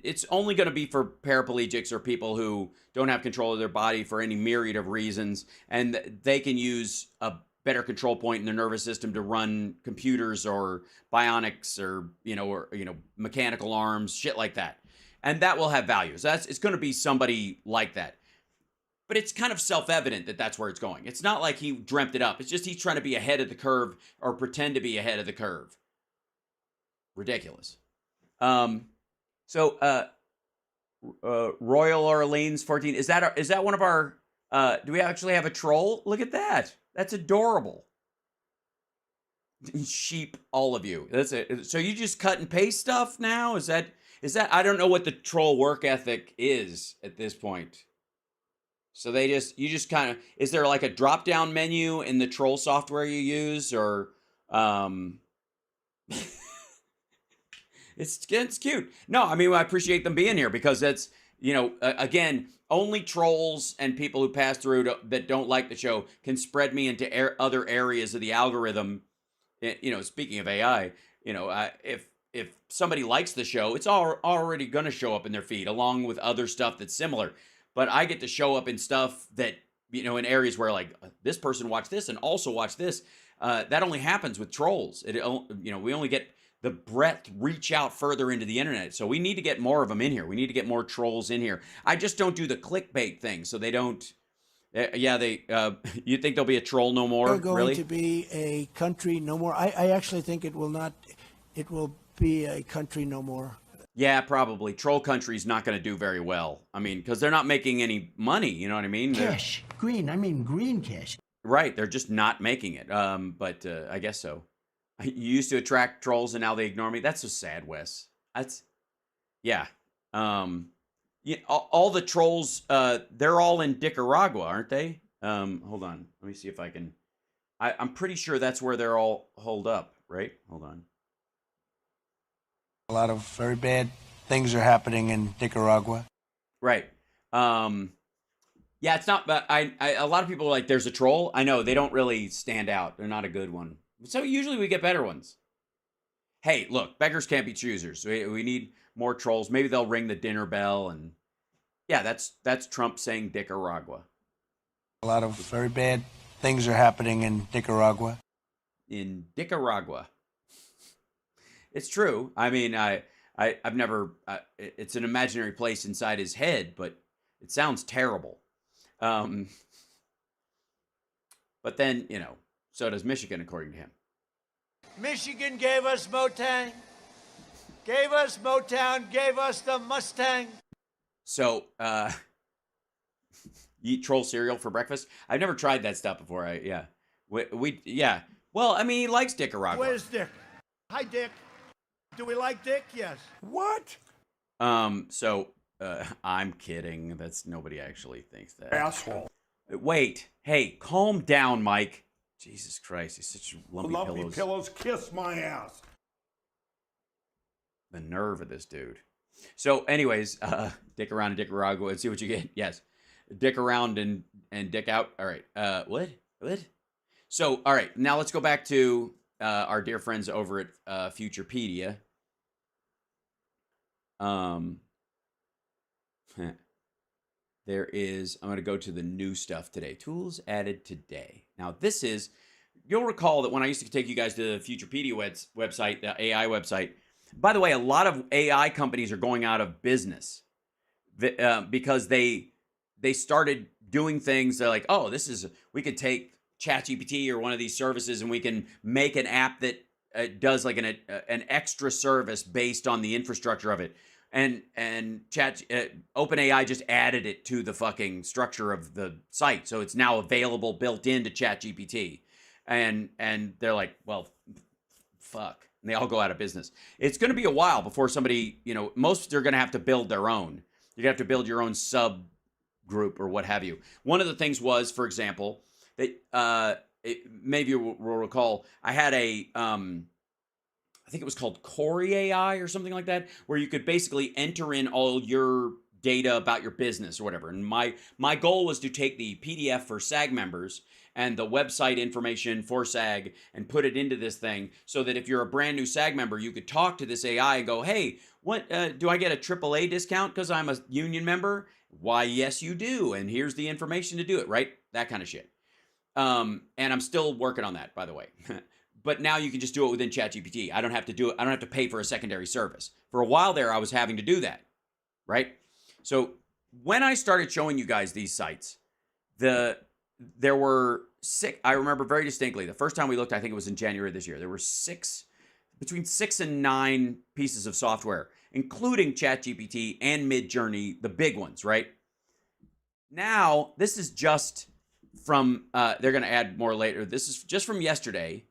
it's only going to be for paraplegics or people who don't have control of their body for any myriad of reasons, and they can use better control point in their nervous system to run computers or bionics or mechanical arms, shit like that. And that will have value. So it's going to be somebody like that. But it's kind of self-evident that that's where it's going. It's not like he dreamt it up. It's just he's trying to be ahead of the curve or pretend to be ahead of the curve. Ridiculous. Royal Orleans 14. Is that one of our do we actually have a troll? Look at that. That's adorable. Sheep, all of you. That's it. So you just cut and paste stuff now? Is that I don't know what the troll work ethic is at this point. So you just kind of, is there like a drop down menu in the troll software you use, or it's cute. No, I mean, I appreciate them being here because that's, again, only trolls and people who pass through that don't like the show can spread me into other areas of the algorithm. Speaking of AI, if somebody likes the show, it's already going to show up in their feed along with other stuff that's similar. But I get to show up in stuff that, in areas where like this person watched this and also watched this. That only happens with trolls. We only get the breadth reach out further into the internet. So we need to get more of them in here. We need to get more trolls in here. I just don't do the clickbait thing. So they don't. You think there'll be a troll no more?
We're going
really?
to be a country no more. I actually think it will not. It will be a country no more.
Yeah, probably. Troll country's not going to do very well. I mean, because they're not making any money. You know what I mean?
Cash. Green cash.
Right. They're just not making it. But I guess so. You used to attract trolls and now they ignore me. That's so sad, Wes. Yeah. All the trolls, they're all in Nicaragua, aren't they? Hold on. Let me see if I can. I'm pretty sure that's where they're all holed up, right? Hold on.
A lot of very bad things are happening in Nicaragua.
Right. Yeah, it's not. But a lot of people are like, there's a troll. I know they don't really stand out. They're not a good one. So usually we get better ones. Hey, look, beggars can't be choosers. We need more trolls. Maybe they'll ring the dinner bell, and yeah, that's Trump saying Nicaragua.
A lot of very bad things are happening in Nicaragua.
In Nicaragua. It's true. I mean, I've never. It's an imaginary place inside his head, but it sounds terrible. But then so does Michigan, according to him.
Michigan gave us Motown, gave us the Mustang.
So, you eat troll cereal for breakfast? I've never tried that stuff before. Yeah. Well, I mean, he likes Nicaragua.
Where's Dick? Hi, Dick. Do we like Dick? Yes.
What?
So, I'm kidding. Nobody actually thinks that.
Asshole.
Wait. Hey, calm down, Mike. Jesus Christ, he's such lumpy
pillows kiss my ass.
The nerve of this dude. So, anyways, dick around in Nicaragua and see what you get. Yes. Dick around and dick out. All right. What? So, all right. Now let's go back to our dear friends over at Futurepedia. There is, I'm going to go to the new stuff today. Tools added today. Now, you'll recall that when I used to take you guys to the Futurepedia website, the AI website. By the way, a lot of AI companies are going out of business because they started doing things. They're like, oh, we could take ChatGPT or one of these services and we can make an app that does like an extra service based on the infrastructure of it. And OpenAI just added it to the fucking structure of the site, so it's now available built into ChatGPT, and they're like, well, fuck, and they all go out of business. It's going to be a while before somebody, most are going to have to build their own. You're going to have to build your own subgroup or what have you. One of the things was, for example, that maybe you will recall, I had I think it was called Corey AI or something like that, where you could basically enter in all your data about your business or whatever. And my goal was to take the PDF for SAG members and the website information for SAG and put it into this thing so that if you're a brand new SAG member, you could talk to this AI and go, hey, what do I get a AAA discount because I'm a union member? Why, yes, you do. And here's the information to do it, right? That kind of shit. And I'm still working on that, by the way. But now you can just do it within ChatGPT. I don't have to do it. I don't have to pay for a secondary service. For a while there, I was having to do that, right? So when I started showing you guys these sites, there were six. I remember very distinctly the first time we looked. I think it was in January this year. There were between 6 and 9 pieces of software, including ChatGPT and Midjourney, the big ones, right? Now this is just from. They're going to add more later. This is just from yesterday.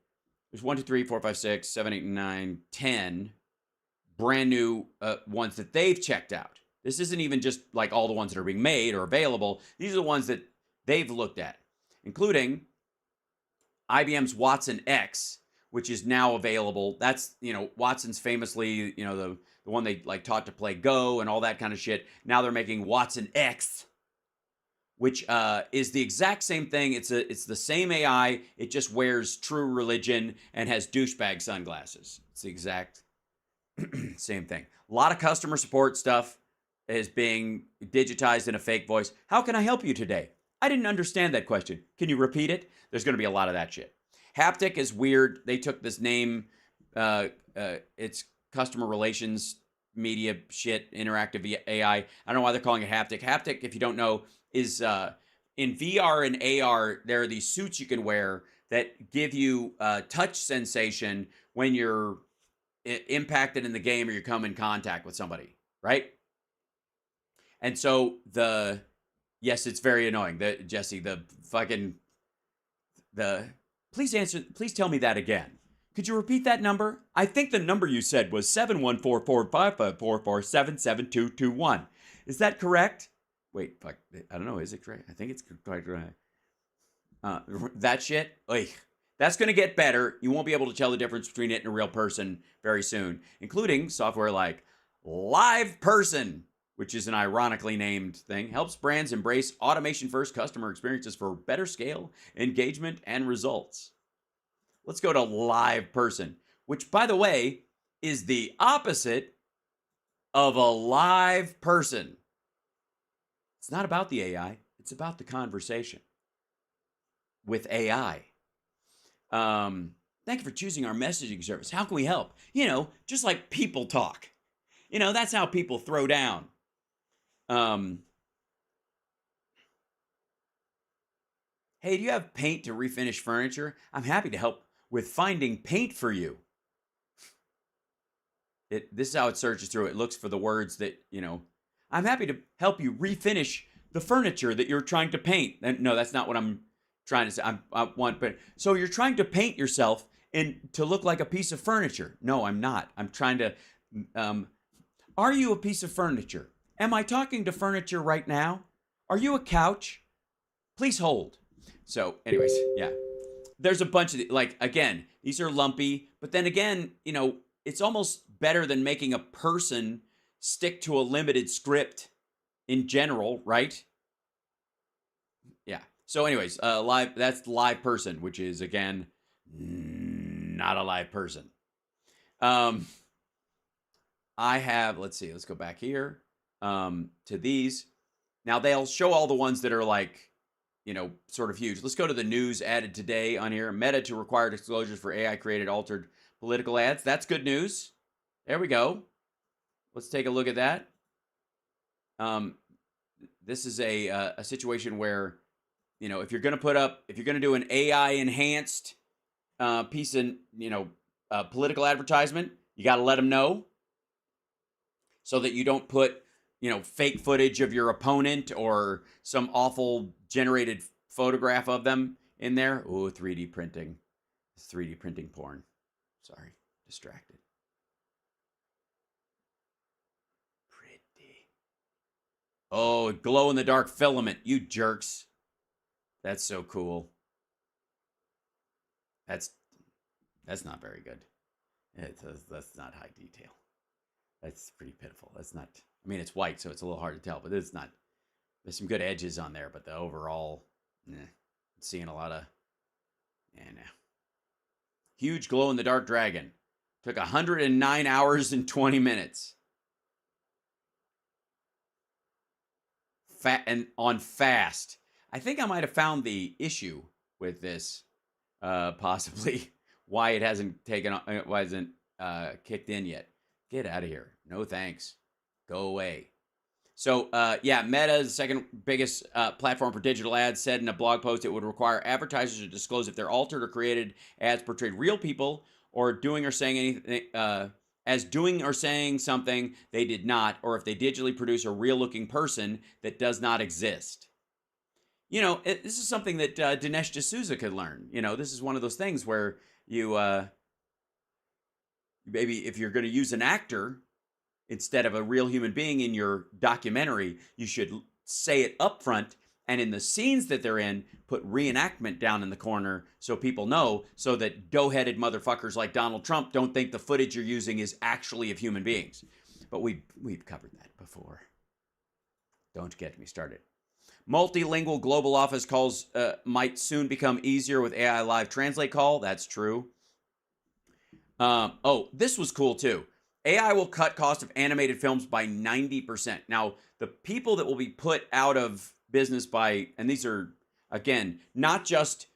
There's 1, 2, 3, 4, 5, 6, 7, 8, 9, 10 brand new ones that they've checked out. This isn't even just like all the ones that are being made or available. These are the ones that they've looked at, including IBM's Watson X, which is now available. That's, Watson's famously, the one they like taught to play Go and all that kind of shit. Now they're making Watson X, which is the exact same thing. It's the same AI. It just wears true religion and has douchebag sunglasses. It's the exact same thing. A lot of customer support stuff is being digitized in a fake voice. How can I help you today? I didn't understand that question. Can you repeat it? There's going to be a lot of that shit. Haptic is weird. They took this name. It's customer relations media shit, interactive AI. I don't know why they're calling it haptic. Haptic, if you don't know, is in VR and AR, there are these suits you can wear that give you touch sensation when you're impacted in the game or you come in contact with somebody, right? And so yes, it's very annoying. Jesse, please tell me that again. Could you repeat that number? I think the number you said was 7144554477221. Is that correct? Wait, fuck, I don't know. Is it correct? I think it's quite right. That shit, that's going to get better. You won't be able to tell the difference between it and a real person very soon, including software like Live Person, which is an ironically named thing, helps brands embrace automation-first customer experiences for better scale, engagement, and results. Let's go to Live Person, which, by the way, is the opposite of a live person. It's not about the AI. It's about the conversation with AI. Thank you for choosing our messaging service. How can we help? Just like people talk. That's how people throw down. Hey, do you have paint to refinish furniture? I'm happy to help with finding paint for you. This is how it searches through. It looks for the words that, I'm happy to help you refinish the furniture that you're trying to paint. And no, that's not what I'm trying to say. So you're trying to paint yourself to look like a piece of furniture. No, I'm not. I'm trying to, are you a piece of furniture? Am I talking to furniture right now? Are you a couch? Please hold. So anyways, yeah. There's a bunch of, again, these are lumpy, but then again, it's almost better than making a person stick to a limited script in general, right? Yeah. So anyways, that's Live Person, which is, again, not a live person. I have, let's go back here to these. Now they'll show all the ones that are sort of huge. Let's go to the news added today on here. Meta to require disclosures for AI created altered political ads. That's good news. There we go. Let's take a look at that. This is a situation where, if you're going to do an AI enhanced piece of, political advertisement, you got to let them know so that you don't put, fake footage of your opponent or some awful generated photograph of them in there. Oh, 3D printing. 3D printing porn. Sorry, distracted. Pretty. Oh, glow-in-the-dark filament, you jerks. That's so cool. That's not very good. That's not high detail. That's pretty pitiful. That's not, it's white, so it's a little hard to tell, but it's not. There's some good edges on there, but the overall, seeing a lot of, no. Huge glow-in-the-dark dragon. Took 109 hours and 20 minutes. And on fast. I think I might have found the issue with this, possibly why it hasn't why it hasn't kicked in yet. Get out of here. No thanks. Go away. So, yeah, Meta's second biggest platform for digital ads said in a blog post it would require advertisers to disclose if their altered or created ads portrayed real people or doing or saying anything as doing or saying something they did not, or if they digitally produce a real-looking person that does not exist. You know, this is something that Dinesh D'Souza could learn. You know, this is one of those things where you, maybe if you're going to use an actor instead of a real human being in your documentary, you should say it up front, and in the scenes that they're in, put reenactment down in the corner so people know, so that dough-headed motherfuckers like Donald Trump don't think the footage you're using is actually of human beings. But we've covered that before. Don't get me started. Multilingual global office calls might soon become easier with AI live translate call. That's true. Oh, this was cool too. AI will cut cost of animated films by 90%. Now, the people that will be put out of business by, and these are, again, not just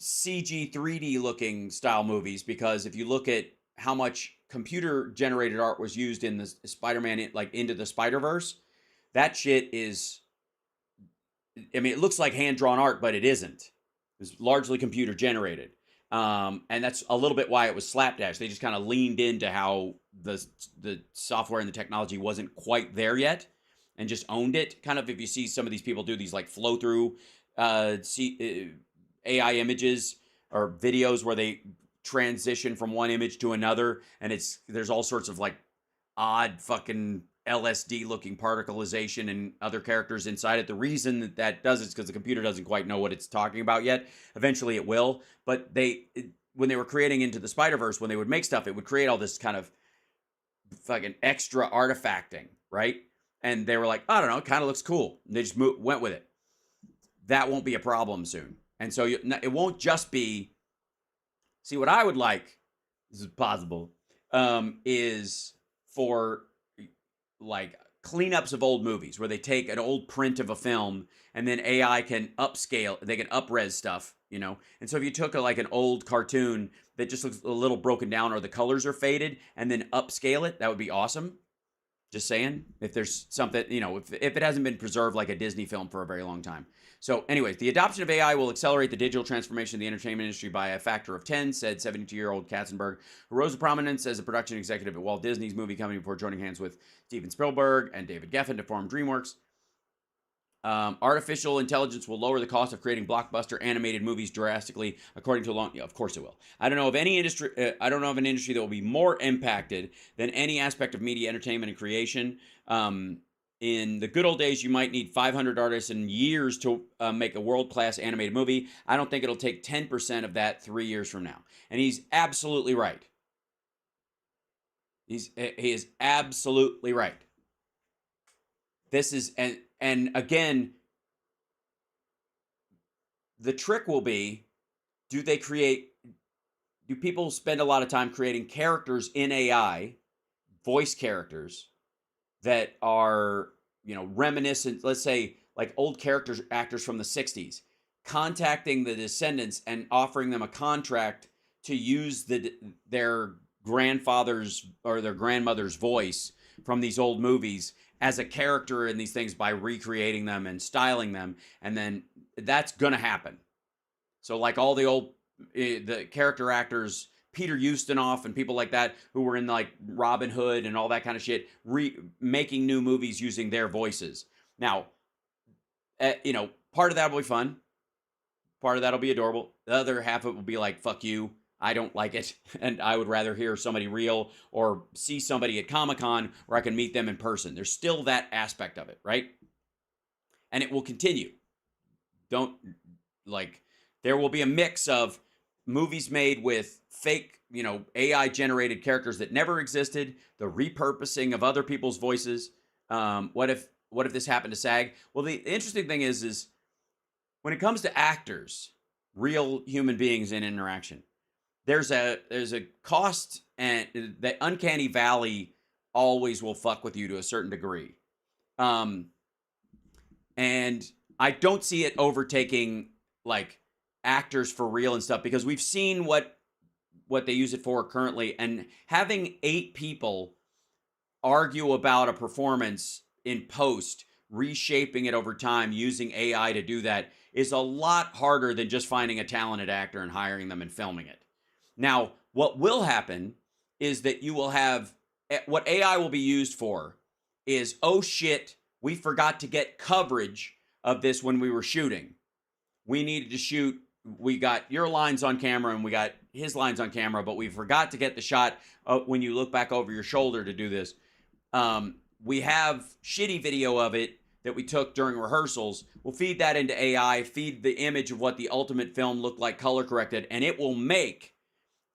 CG 3D looking style movies, because if you look at how much computer generated art was used in the Spider-Man, like Into the Spider-Verse, that shit is, I mean, it looks like hand-drawn art, but it isn't. It's largely computer generated. And that's a little bit why it was slapdash. They just kind of leaned into how the software and the technology wasn't quite there yet and just owned it. Kind of if you see some of these people do these like flow through AI images or videos where they transition from one image to another, and there's all sorts of like odd fucking LSD looking particleization and other characters inside it. The reason that does is because the computer doesn't quite know what it's talking about yet. Eventually it will, but when they were creating Into the Spider-Verse, when they would make stuff, it would create all this kind of fucking extra artifacting, right? And they were like, I don't know, it kind of looks cool. And they just went with it. That won't be a problem soon. And so it won't just be, see what I would like, this is possible, is for like cleanups of old movies where they take an old print of a film and then AI can upscale, they can up-res stuff, you know? And so if you took like an old cartoon that just looks a little broken down or the colors are faded and then upscale it, that would be awesome. Just saying, if there's something, you know, if it hasn't been preserved like a Disney film for a very long time. So anyways, the adoption of AI will accelerate the digital transformation of the entertainment industry by a factor of 10, said 72-year-old Katzenberg, who rose to prominence as a production executive at Walt Disney's movie company before joining hands with Steven Spielberg and David Geffen to form DreamWorks. Artificial intelligence will lower the cost of creating blockbuster animated movies drastically, according to Elon. Yeah, of course it will. I don't know of any industry. I don't know of an industry that will be more impacted than any aspect of media, entertainment, and creation. In the good old days, you might need 500 artists and years to make a world-class animated movie. I don't think it'll take 10% of that 3 years from now. And he's absolutely right. He is absolutely right. This is, and again, the trick will be, do people spend a lot of time creating characters in AI, voice characters, that are, you know, reminiscent, let's say, like old actors from the 60s, contacting the descendants and offering them a contract to use their grandfather's or their grandmother's voice from these old movies as a character in these things by recreating them and styling them. And then that's going to happen. So like all the old, the character actors, Peter Ustinov and people like that who were in like Robin Hood and all that kind of shit, making new movies using their voices. Now, you know, part of that will be fun. Part of that will be adorable. The other half of it will be like, fuck you. I don't like it. And I would rather hear somebody real or see somebody at Comic-Con where I can meet them in person. There's still that aspect of it, right? And it will continue. There will be a mix of movies made with fake, you know, AI generated characters that never existed, the repurposing of other people's voices. What if this happened to SAG? Well, the interesting thing is when it comes to actors, real human beings in interaction, there's a cost, and the uncanny valley always will fuck with you to a certain degree. And I don't see it overtaking like actors for real and stuff, because we've seen what they use it for currently, and having 8 people argue about a performance in post, reshaping it over time using AI to do that, is a lot harder than just finding a talented actor and hiring them and filming it. Now, what will happen is that you will have, what AI will be used for is, oh shit, we forgot to get coverage of this when we were shooting. We needed to shoot, we got your lines on camera and we got his lines on camera, but we forgot to get the shot when you look back over your shoulder to do this. We have shitty video of it that we took during rehearsals. We'll feed that into AI, feed the image of what the ultimate film looked like color corrected, and it will make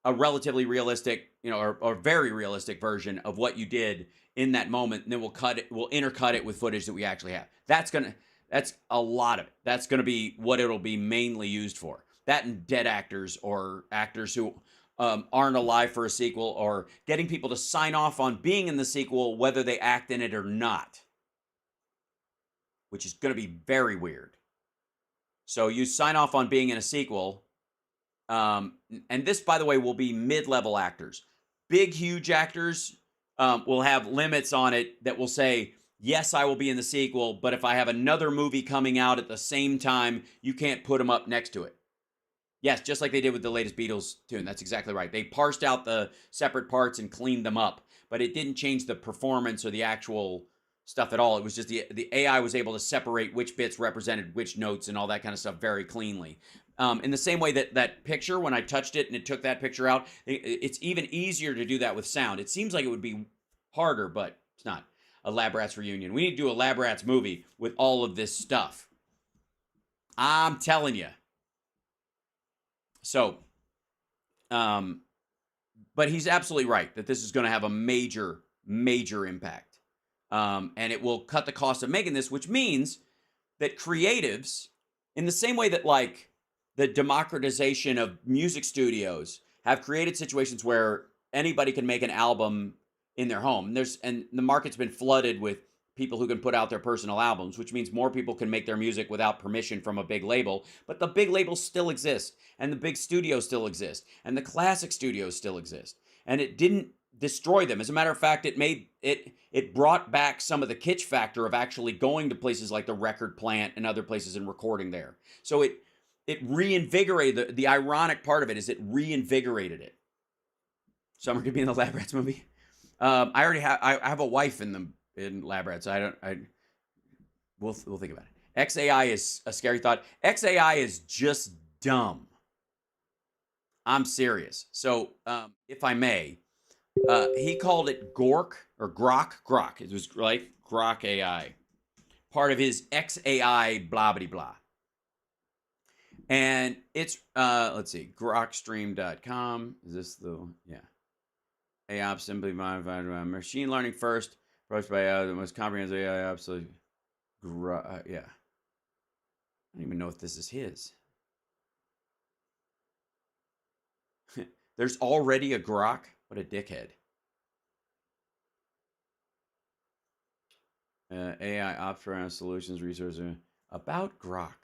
a relatively realistic, or very realistic version of what you did in that moment. And then we'll intercut it with footage that we actually have. That's a lot of it. That's going to be what it'll be mainly used for. That and dead actors, or actors who aren't alive for a sequel, or getting people to sign off on being in the sequel, whether they act in it or not, which is going to be very weird. So you sign off on being in a sequel. And this, by the way, will be mid-level actors. Big, huge actors will have limits on it that will say, yes, I will be in the sequel, but if I have another movie coming out at the same time, you can't put them up next to it. Yes, just like they did with the latest Beatles tune. That's exactly right. They parsed out the separate parts and cleaned them up, but it didn't change the performance or the actual stuff at all. It was just the AI was able to separate which bits represented which notes and all that kind of stuff very cleanly. In the same way that picture, when I touched it and it took that picture out, it's even easier to do that with sound. It seems like it would be harder, but it's not. A Lab Rats reunion. We need to do a Lab Rats movie with all of this stuff. I'm telling you. So, but he's absolutely right that this is going to have a major, major impact. And it will cut the cost of making this, which means that creatives, in the same way that like the democratization of music studios have created situations where anybody can make an album in their home. And the market's been flooded with people who can put out their personal albums, which means more people can make their music without permission from a big label. But the big labels still exist, and the big studios still exist, and the classic studios still exist. And it didn't destroy them. As a matter of fact, it brought back some of the kitsch factor of actually going to places like the record plant and other places and recording there. So it reinvigorated, the ironic part of it is it reinvigorated it. Summer could be in the Lab Rats movie. I have a wife in Lab Rats. We'll think about it. XAI is a scary thought. XAI is just dumb. I'm serious. So, if I may, he called it Grok. It was like Grok AI. Part of his XAI blah blah blah. And it's let's see, grokstream.com. Is this the AI simply modified machine learning first, approached by the most comprehensive AI absolutely. I don't even know if this is his. There's already a Grok. What a dickhead. AI ops around solutions resources about Grok.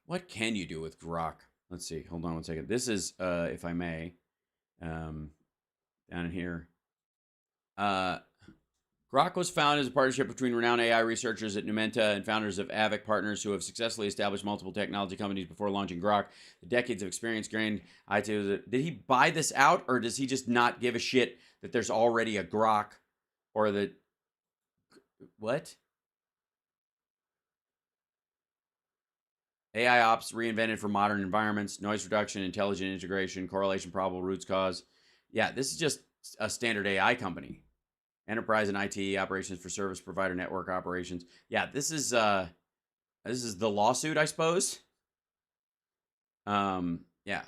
What can you do with Grok? Let's see. Hold on one second. This is, if I may, down in here. Grok was founded as a partnership between renowned AI researchers at Numenta and founders of Avic Partners who have successfully established multiple technology companies before launching Grok. The decades of experience gained. Did he buy this out, or does he just not give a shit that there's already a Grok, or that what? AI ops reinvented for modern environments, noise reduction, intelligent integration, correlation, probable roots cause. Yeah, this is just a standard AI company. Enterprise and IT operations for service provider network operations. Yeah, this is the lawsuit, I suppose. Yeah.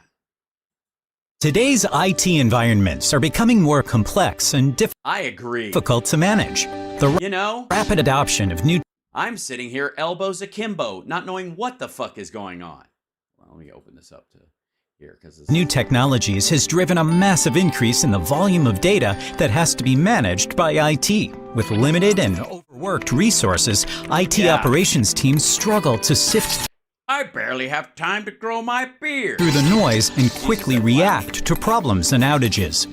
Today's IT environments are becoming more complex and
I agree.
difficult to manage. The rapid adoption of new
I'm sitting here elbows akimbo, not knowing what the fuck is going on. Well, let me open this up to here because
New technologies has driven a massive increase in the volume of data that has to be managed by IT. With limited and overworked resources, IT operations teams struggle to sift
I barely have time to grow my beard.
through the noise and quickly react to problems and outages.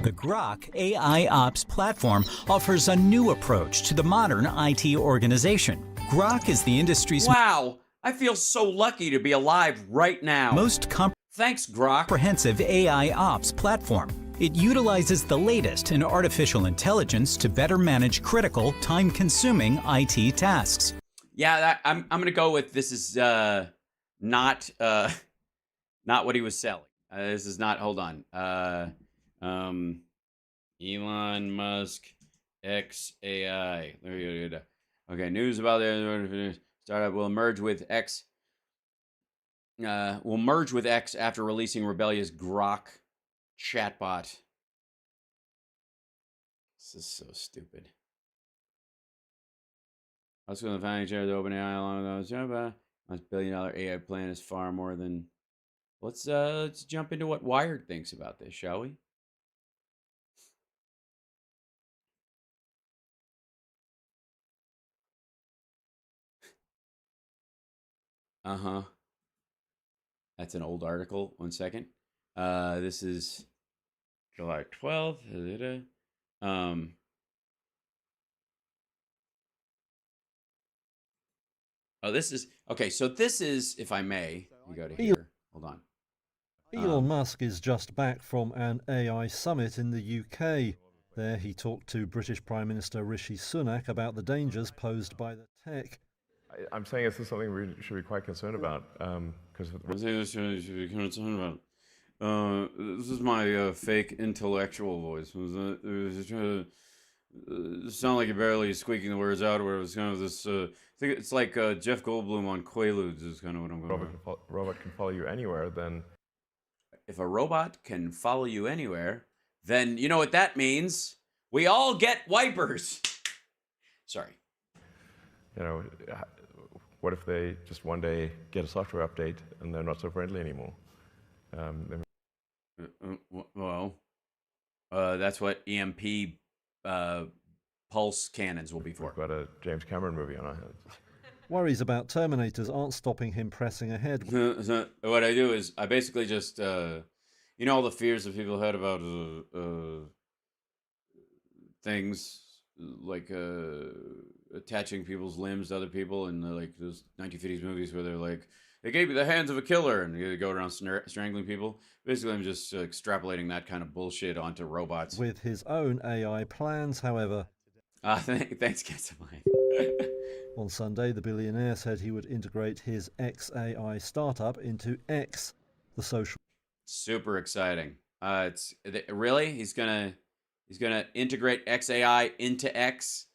The Grok AI Ops platform offers a new approach to the modern IT organization. Grok is the industry's
Wow, I feel so lucky to be alive right now.
most
Thanks, Grok.
comprehensive AI Ops platform. It utilizes the latest in artificial intelligence to better manage critical, time-consuming IT tasks.
Yeah, I'm gonna go with this is not what he was selling. This is not. Hold on. Elon Musk XAI. There you go. Okay, news about the startup will merge with X. Will merge with X after releasing rebellious Grok chatbot. This is so stupid. Also, the founding chair of the OpenAI, along with those, my billion-dollar AI plan is far more than. Let's jump into what Wired thinks about this, shall we? Uh-huh. That's an old article. 1 second. This is July 12th. Oh, this is okay. So this is, if I may, we go to here. Hold on.
Elon Musk is just back from an AI summit in the UK. There he talked to British Prime Minister Rishi Sunak about the dangers posed by the tech.
I'm saying this is something we should be quite concerned about because
I'm saying this should be concerned about. This is my fake intellectual voice. It was trying to sound like you're barely squeaking the words out, where it was kind of this. I think it's like Jeff Goldblum on Quaaludes is kind of what I'm going with.
robot can follow you anywhere, then
If a robot can follow you anywhere, then you know what that means. We all get wipers. Sorry.
you know, what if they just one day get a software update and they're not so friendly anymore?
Well, that's what EMP pulse cannons will be for.
We've got a James Cameron movie on our hands.
Worries about Terminators aren't stopping him pressing ahead.
So what I do is I basically just, all the fears that people had about things like attaching people's limbs to other people, and like those 1950s movies where they're like, they gave you the hands of a killer, and they go around strangling people. Basically, I'm just extrapolating that kind of bullshit onto robots.
With his own AI plans, however.
Thanks, Getsamine.
On Sunday, the billionaire said he would integrate his XAI startup into X, the social.
Super exciting. Really, he's gonna integrate XAI into X.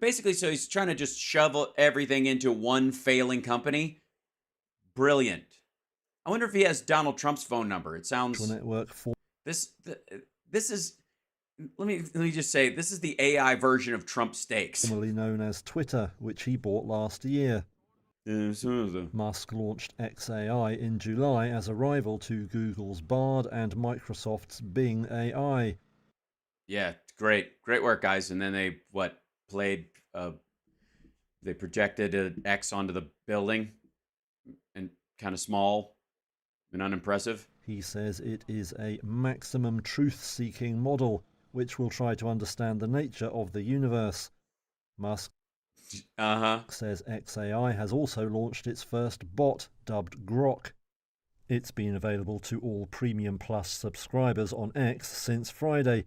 Basically, so he's trying to just shovel everything into one failing company. Brilliant. I wonder if he has Donald Trump's phone number. It sounds
network for
this is. Let me just say, this is the AI version of Trump steaks.
formerly known as Twitter, which he bought last year. Musk launched XAI in July as a rival to Google's Bard and Microsoft's Bing AI.
Yeah, great work, guys. And then they they projected an X onto the building, and kind of small and unimpressive.
He says it is a maximum truth-seeking model, which will try to understand the nature of the universe. Musk says XAI has also launched its first bot, dubbed Grok. It's been available to all Premium Plus subscribers on X since Friday.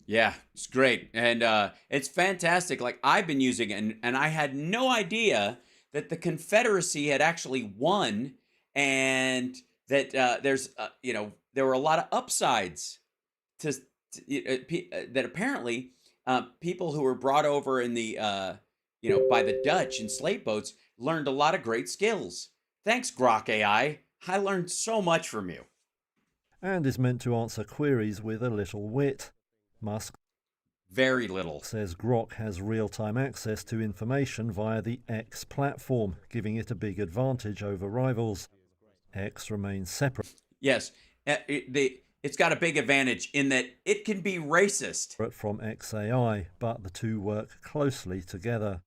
Yeah, it's great. And it's fantastic. Like, I've been using it, and I had no idea that the Confederacy had actually won, and that there were a lot of upsides to that apparently people who were brought over in the by the Dutch in slave boats learned a lot of great skills. Thanks, Grok AI. I learned so much from you.
And is meant to answer queries with a little wit. Musk
very little
says Grok has real-time access to information via the X platform, giving it a big advantage over rivals. X remains separate.
Yes. It's got a big advantage in that it can be racist.
From XAI, but the two work closely together.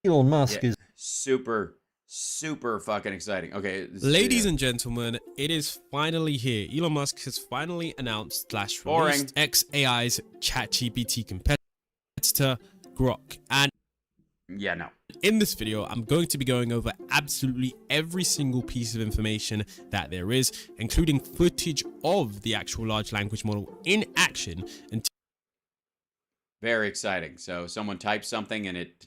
Elon Musk is
super fucking exciting. Okay.
Ladies and gentlemen, it is finally here. Elon Musk has finally announced / released XAI's ChatGPT competitor, Grok. And
yeah, no.
In this video, I'm going to be going over absolutely every single piece of information that there is, including footage of the actual large language model in action. And
very exciting. So someone types something and it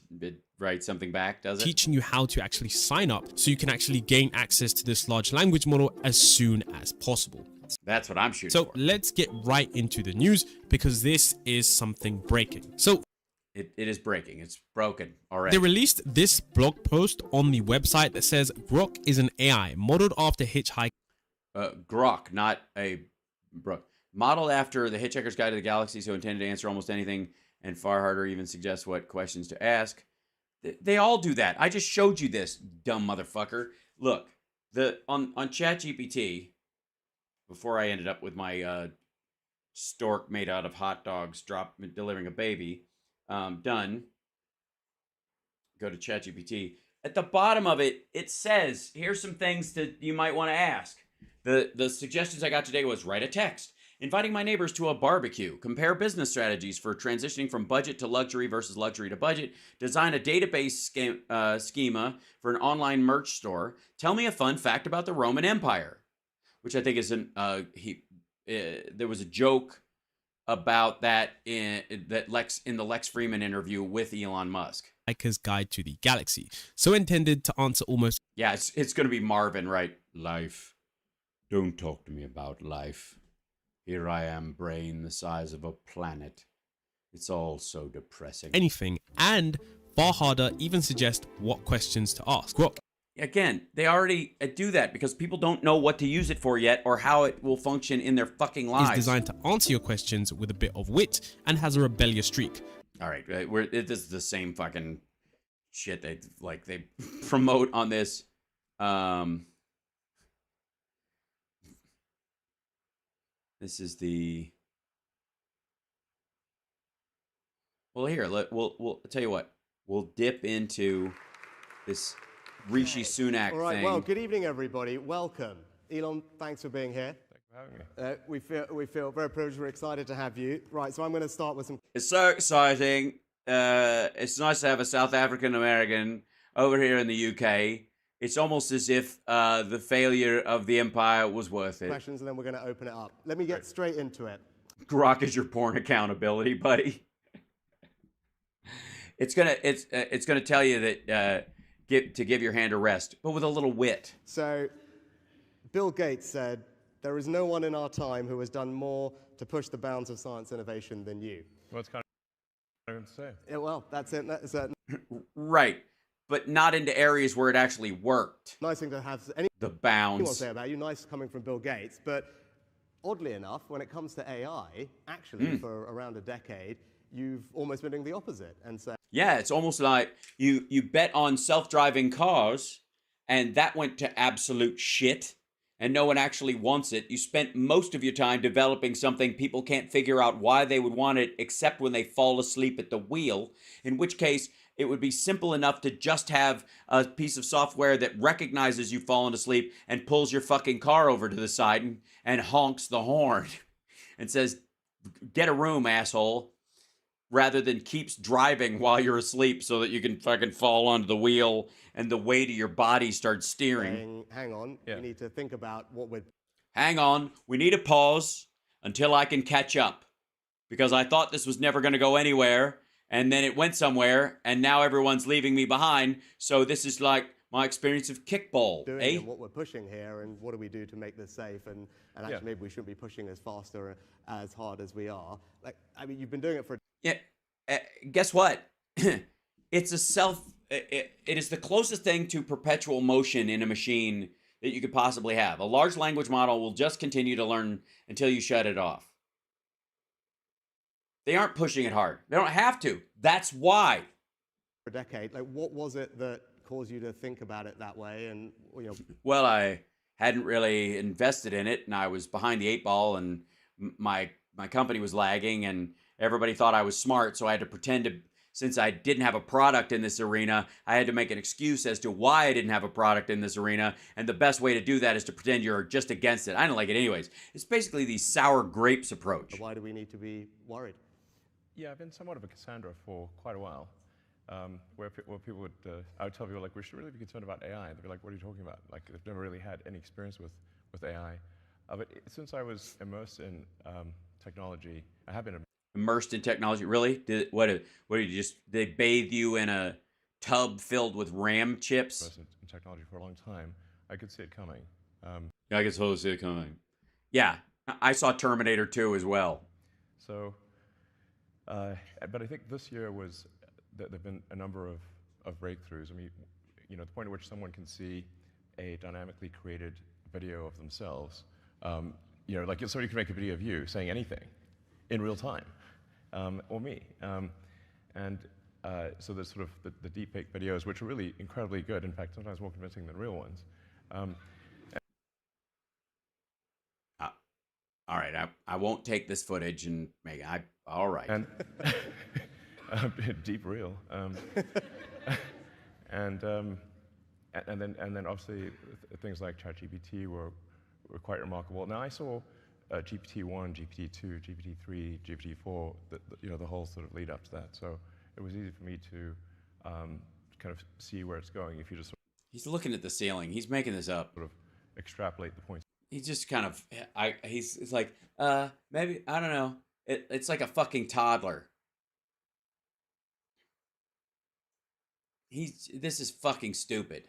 writes something back, does it?
Teaching you how to actually sign up so you can actually gain access to this large language model as soon as possible.
That's what I'm shooting
So
for.
let's get right into the news, because this is something breaking. So
it is breaking. It's broken already.
They released this blog post on the website that says Grok is an AI modeled after Hitchhiker.
Grok, not a Brook. Modeled after the Hitchhiker's Guide to the Galaxy, so intended to answer almost anything and far harder, even suggest what questions to ask. They all do that. I just showed you this, dumb motherfucker. Look, on ChatGPT, before I ended up with my stork made out of hot dogs delivering a baby, done. Go to ChatGPT. At the bottom of it, it says, here's some things that you might want to ask. The suggestions I got today was write a text. Inviting my neighbors to a barbecue. Compare business strategies for transitioning from budget to luxury versus luxury to budget. Design a database schema for an online merch store. Tell me a fun fact about the Roman Empire. Which I think is there was a joke about that in the Lex Fridman interview with Elon Musk.
Hitchhiker's Guide to the Galaxy. So intended to answer almost...
Yeah, it's going to be Marvin, right? Life. Don't talk to me about life. Here I am, brain the size of a planet. It's all so depressing.
Anything, and far harder, even suggest what questions to ask. Grok.
Again, they already do that because people don't know what to use it for yet or how it will function in their fucking lives.
Is designed to answer your questions with a bit of wit and has a rebellious streak.
All right, this is the same fucking shit they promote on this. This is the. Well, here we'll tell you what. We'll dip into this Rishi Sunak
All right.
thing.
Well, good evening, everybody. Welcome, Elon. Thanks for being here.
Thanks for having me.
We feel very privileged. We're excited to have you. Right. So I'm going to start with some.
It's so exciting. It's nice to have a South African American over here in the UK. It's almost as if the failure of the empire was worth it.
Questions, and then we're going to open it up. Let me get straight into it.
Grok is your porn accountability, buddy. It's gonna tell you that give your hand a rest, but with a little wit.
So, Bill Gates said, "There is no one in our time who has done more to push the bounds of science innovation than you."
Well, it's kind of going to say.
Yeah, well, that's it. That's it.
Right, but not into areas where it actually worked.
Nice thing to have
the bounds.
Anyone say about you. Nice coming from Bill Gates, but oddly enough, when it comes to AI, actually for around a decade, you've almost been doing the opposite, and so.
Yeah, it's almost like you bet on self-driving cars, and that went to absolute shit, and no one actually wants it. You spent most of your time developing something people can't figure out why they would want it except when they fall asleep at the wheel, in which case it would be simple enough to just have a piece of software that recognizes you've fallen asleep and pulls your fucking car over to the side and honks the horn and says, "Get a room, asshole," rather than keeps driving while you're asleep so that you can fucking fall onto the wheel and the weight of your body starts steering.
Hang on, we need to think about what we're...
Hang on, we need a pause until I can catch up. Because I thought this was never going to go anywhere, and then it went somewhere, and now everyone's leaving me behind, so this is like my experience of kickball,
doing and what we're pushing here, and what do we do to make this safe, and actually maybe we shouldn't be pushing as fast or as hard as we are. Like, I mean, you've been doing it for...
Yeah, guess what? It's it is the closest thing to perpetual motion in a machine that you could possibly have. A large language model will just continue to learn until you shut it off. They aren't pushing it hard. They don't have to. That's why.
For a decade, like, what was it that caused you to think about it that way? And, you know...
Well, I hadn't really invested in it, and I was behind the 8 ball, and my company was lagging, and everybody thought I was smart, so I had to pretend to, since I didn't have a product in this arena, I had to make an excuse as to why I didn't have a product in this arena, and the best way to do that is to pretend you're just against it. I don't like it anyways. It's basically the sour grapes approach.
Why do we need to be worried?
Yeah, I've been somewhat of a Cassandra for quite a while, where people would, I would tell people, like, we should really be concerned about AI. They'd be like, what are you talking about? Like, they've never really had any experience with AI. But since I was immersed in technology, I have been
immersed in technology. Really? What did you just, they bathe you in a tub filled with RAM chips?
immersed in technology for a long time. I could see it coming.
Yeah, I could totally see it coming. Yeah, I saw Terminator 2 as well.
So, but I think this year was, there have been a number of breakthroughs. I mean, you know, the point at which someone can see a dynamically created video of themselves, you know, like somebody can make a video of you saying anything in real time, or me. So there's sort of the deepfake videos, which are really incredibly good, in fact, sometimes more convincing than real ones.
All right, I won't take this footage and make it. All right.
And deep real. And then obviously things like ChatGPT were quite remarkable. Now I saw GPT-1, GPT-2, GPT-3, GPT-4, you know, the whole sort of lead up to that. So it was easy for me to kind of see where it's going if you just
He's looking at the ceiling. He's making this up.
sort of extrapolate the points.
He's just kind of, it's like, maybe, I don't know. It's like a fucking toddler. This is fucking stupid.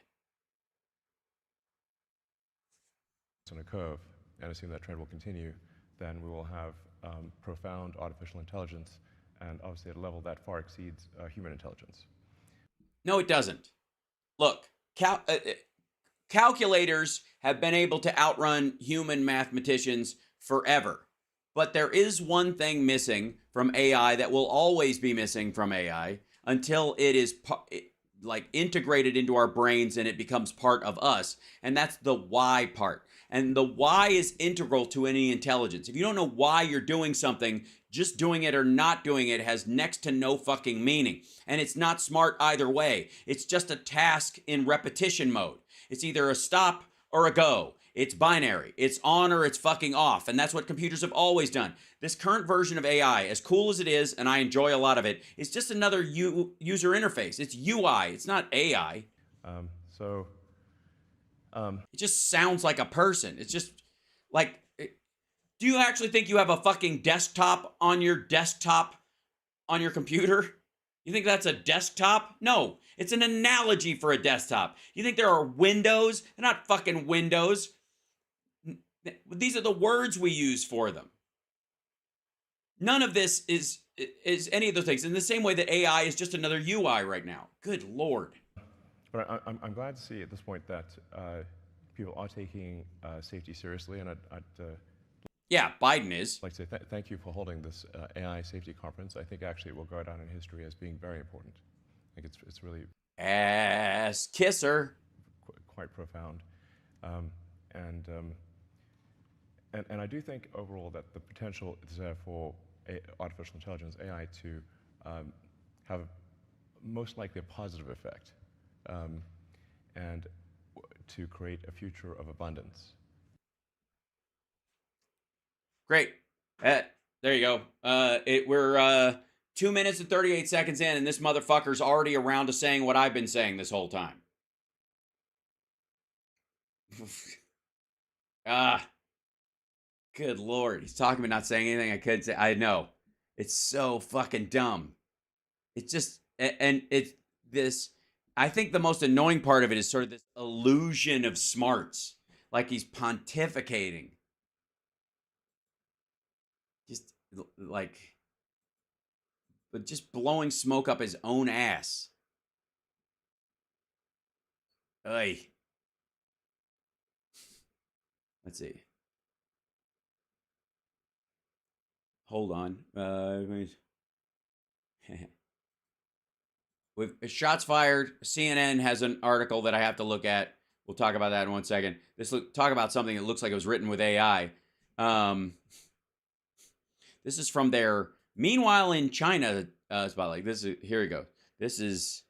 On a curve, and assume that trend will continue, then we will have profound artificial intelligence, and obviously at a level that far exceeds human intelligence.
No, it doesn't. Look, calculators have been able to outrun human mathematicians forever. But there is one thing missing from AI that will always be missing from AI until it is like integrated into our brains and it becomes part of us. And that's the why part. And the why is integral to any intelligence. If you don't know why you're doing something, just doing it or not doing it has next to no fucking meaning. And it's not smart either way. It's just a task in repetition mode. It's either a stop or a go. It's binary. It's on or it's fucking off. And that's what computers have always done. This current version of AI, as cool as it is, and I enjoy a lot of it, is just another user interface. It's UI. It's not AI. It just sounds like a person. It's just like, do you actually think you have a fucking desktop on your computer? You think that's a desktop? No, it's an analogy for a desktop. You think there are windows? They're not fucking windows. These are the words we use for them. None of this is any of those things. In the same way that AI is just another UI right now. Good Lord.
But I'm glad to see at this point that people are taking safety seriously, and I'd
yeah, Biden is.
like to say thank you for holding this AI safety conference. I think actually it will go down in history as being very important. I think it's really
ass kisser,
quite profound, and I do think overall that the potential is there for artificial intelligence, AI, to have most likely a positive effect, and to create a future of abundance.
Great. There you go. We're 2 minutes and 38 seconds in, and this motherfucker's already around to saying what I've been saying this whole time. Good Lord. He's talking about not saying anything I couldn't say. I know. It's so fucking dumb. It's just, and it's this, I think the most annoying part of it is sort of this illusion of smarts. Like he's pontificating. Just like, but just blowing smoke up his own ass. Ay. Let's see. Hold on. With shots fired, CNN has an article that I have to look at. We'll talk about that in 1 second. Talk about something that looks like it was written with AI. This is from their Meanwhile in China spotlight. Here we go. This is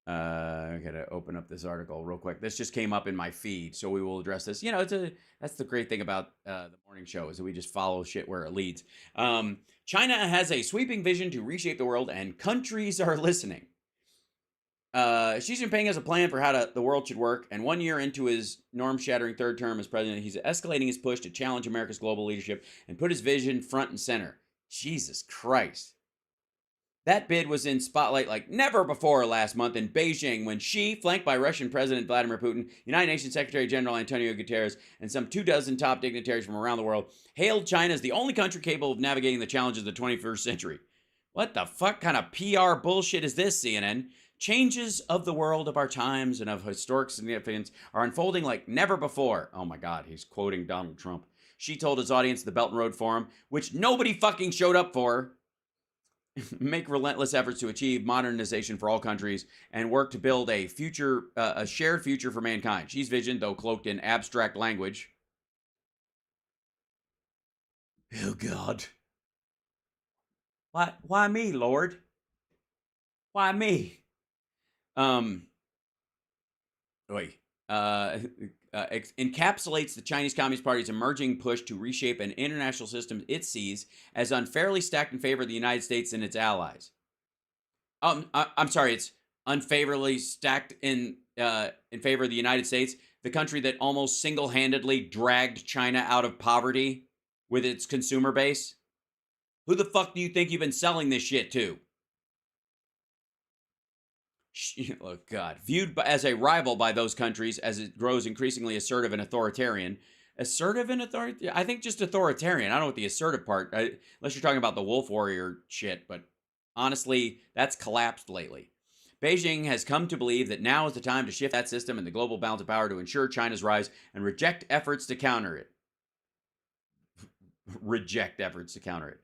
I gotta open up this article real quick. This just came up in my feed, so we will address this. That's the great thing about the morning show, is that we just follow shit where it leads. China has a sweeping vision to reshape the world, and countries are listening. Xi Jinping has a plan for how the world should work, and 1 year into his norm-shattering third term as president, he's escalating his push to challenge America's global leadership and put his vision front and center. Jesus Christ. That bid was in spotlight like never before last month in Beijing when Xi, flanked by Russian President Vladimir Putin, United Nations Secretary General Antonio Guterres, and some 24 top dignitaries from around the world, hailed China as the only country capable of navigating the challenges of the 21st century. What the fuck kind of PR bullshit is this, CNN? Changes of the world of our times and of historic significance are unfolding like never before. Oh my God, he's quoting Donald Trump. Xi told his audience at the Belt and Road Forum, which nobody fucking showed up for, make relentless efforts to achieve modernization for all countries and work to build a future, a shared future for mankind. Xi's vision, though cloaked in abstract language. Oh God. Why me, Lord? Why me? Encapsulates the Chinese Communist Party's emerging push to reshape an international system it sees as unfairly stacked in favor of the United States and its allies. I'm sorry, it's unfavorably stacked in favor of the United States, the country that almost single-handedly dragged China out of poverty with its consumer base. Who the fuck do you think you've been selling this shit to? Oh, God. Viewed as a rival by those countries as it grows increasingly assertive and authoritarian. Assertive and authoritarian? I think just authoritarian. I don't know what the assertive part, unless you're talking about the wolf warrior shit, but honestly, that's collapsed lately. Beijing has come to believe that now is the time to shift that system and the global balance of power to ensure China's rise and reject efforts to counter it. Reject efforts to counter it.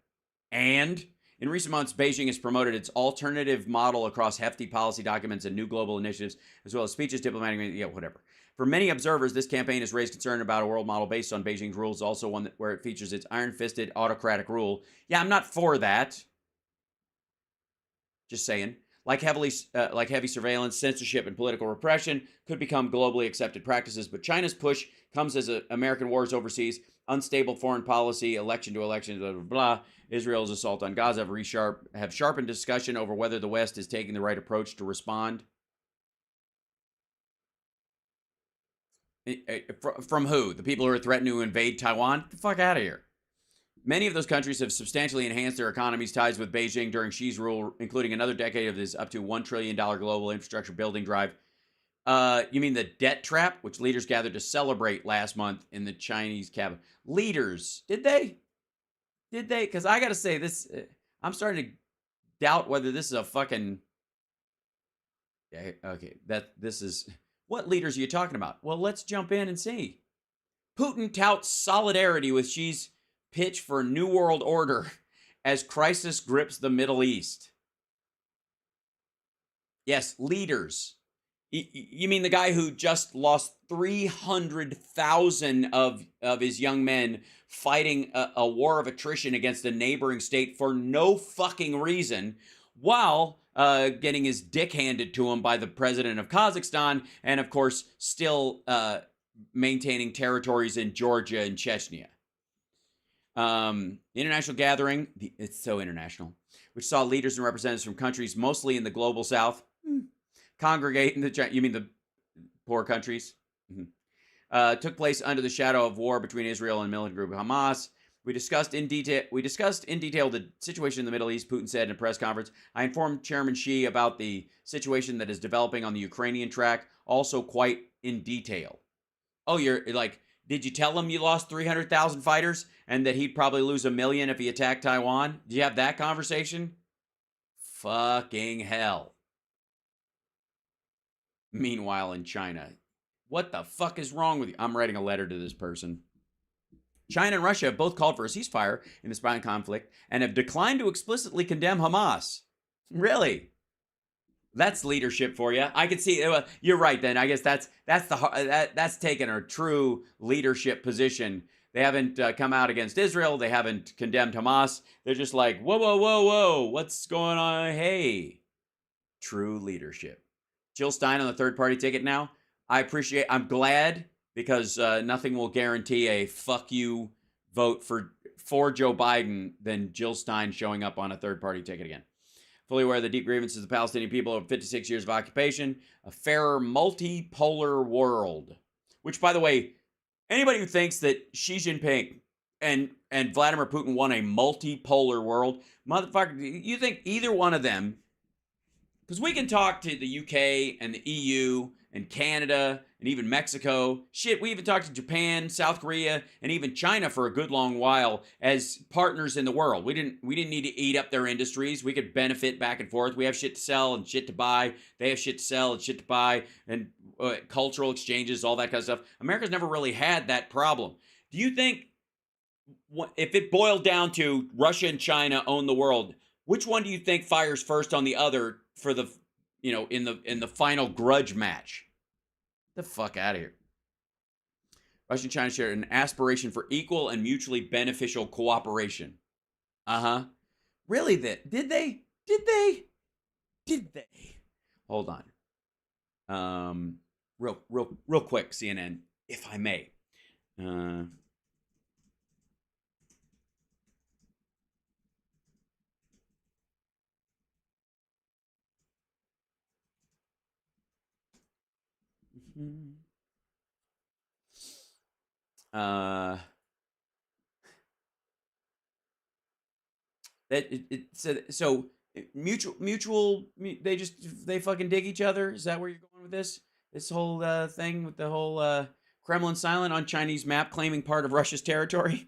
And in recent months, Beijing has promoted its alternative model across hefty policy documents and new global initiatives, as well as speeches, diplomatic, whatever. For many observers, this campaign has raised concern about a world model based on Beijing's rules, also one where it features its iron-fisted autocratic rule. Yeah, I'm not for that. Just saying. Like heavy surveillance, censorship, and political repression could become globally accepted practices, but China's push comes as American wars overseas, unstable foreign policy, election to election, blah, blah, blah. Israel's assault on Gaza have sharpened discussion over whether the West is taking the right approach to respond. From who? The people who are threatening to invade Taiwan? Get the fuck out of here. Many of those countries have substantially enhanced their economies' ties with Beijing during Xi's rule, including another decade of this up to $1 trillion global infrastructure building drive. You mean the debt trap, which leaders gathered to celebrate last month in the Chinese cabinet? Leaders, did they? Did they? Because I got to say, this, I'm starting to doubt whether this is a fucking... Yeah, okay, this is... What leaders are you talking about? Well, let's jump in and see. Putin touts solidarity with Xi's pitch for New World Order as crisis grips the Middle East. Yes, leaders. You mean the guy who just lost 300,000 of his young men fighting a war of attrition against a neighboring state for no fucking reason, while getting his dick handed to him by the president of Kazakhstan, and of course still maintaining territories in Georgia and Chechnya. International gathering, it's so international, which saw leaders and representatives from countries mostly in the global south congregate in the poor countries. Took place under the shadow of war between Israel and militant group Hamas. We discussed in detail the situation in the Middle East, Putin said in a press conference. I informed Chairman Xi about the situation that is developing on the Ukrainian track, also quite in detail. Oh, you're like, did you tell him you lost 300,000 fighters and that he'd probably lose 1 million if he attacked Taiwan? Did you have that conversation? Fucking hell. Meanwhile, in China, what the fuck is wrong with you? I'm writing a letter to this person. China and Russia have both called for a ceasefire in this violent conflict and have declined to explicitly condemn Hamas. Really? That's leadership for you. I could see. You're right. Then I guess that's taken a true leadership position. They haven't come out against Israel. They haven't condemned Hamas. They're just like, whoa, whoa, whoa, whoa. What's going on? Hey, true leadership. Jill Stein on the third party ticket now. I'm glad, because nothing will guarantee a fuck you vote for Joe Biden than Jill Stein showing up on a third party ticket again. Fully aware of the deep grievances of the Palestinian people over 56 years of occupation, a fairer multipolar world. Which, by the way, anybody who thinks that Xi Jinping and Vladimir Putin want a multipolar world, motherfucker, you think either one of them, because we can talk to the UK and the EU and Canada and even Mexico. Shit, we even talked to Japan, South Korea, and even China for a good long while as partners in the world. We didn't need to eat up their industries. We could benefit back and forth. We have shit to sell and shit to buy. They have shit to sell and shit to buy, and cultural exchanges, all that kind of stuff. America's never really had that problem. Do you think, if it boiled down to Russia and China own the world, which one do you think fires first on the other for the, in the final grudge match? Get the fuck out of here. Russia and China share an aspiration for equal and mutually beneficial cooperation. Really? Did they? Hold on. Real quick, CNN, if I may. So mutual. They fucking dig each other. Is that where you're going with this? This whole thing with the whole Kremlin silent on Chinese map claiming part of Russia's territory.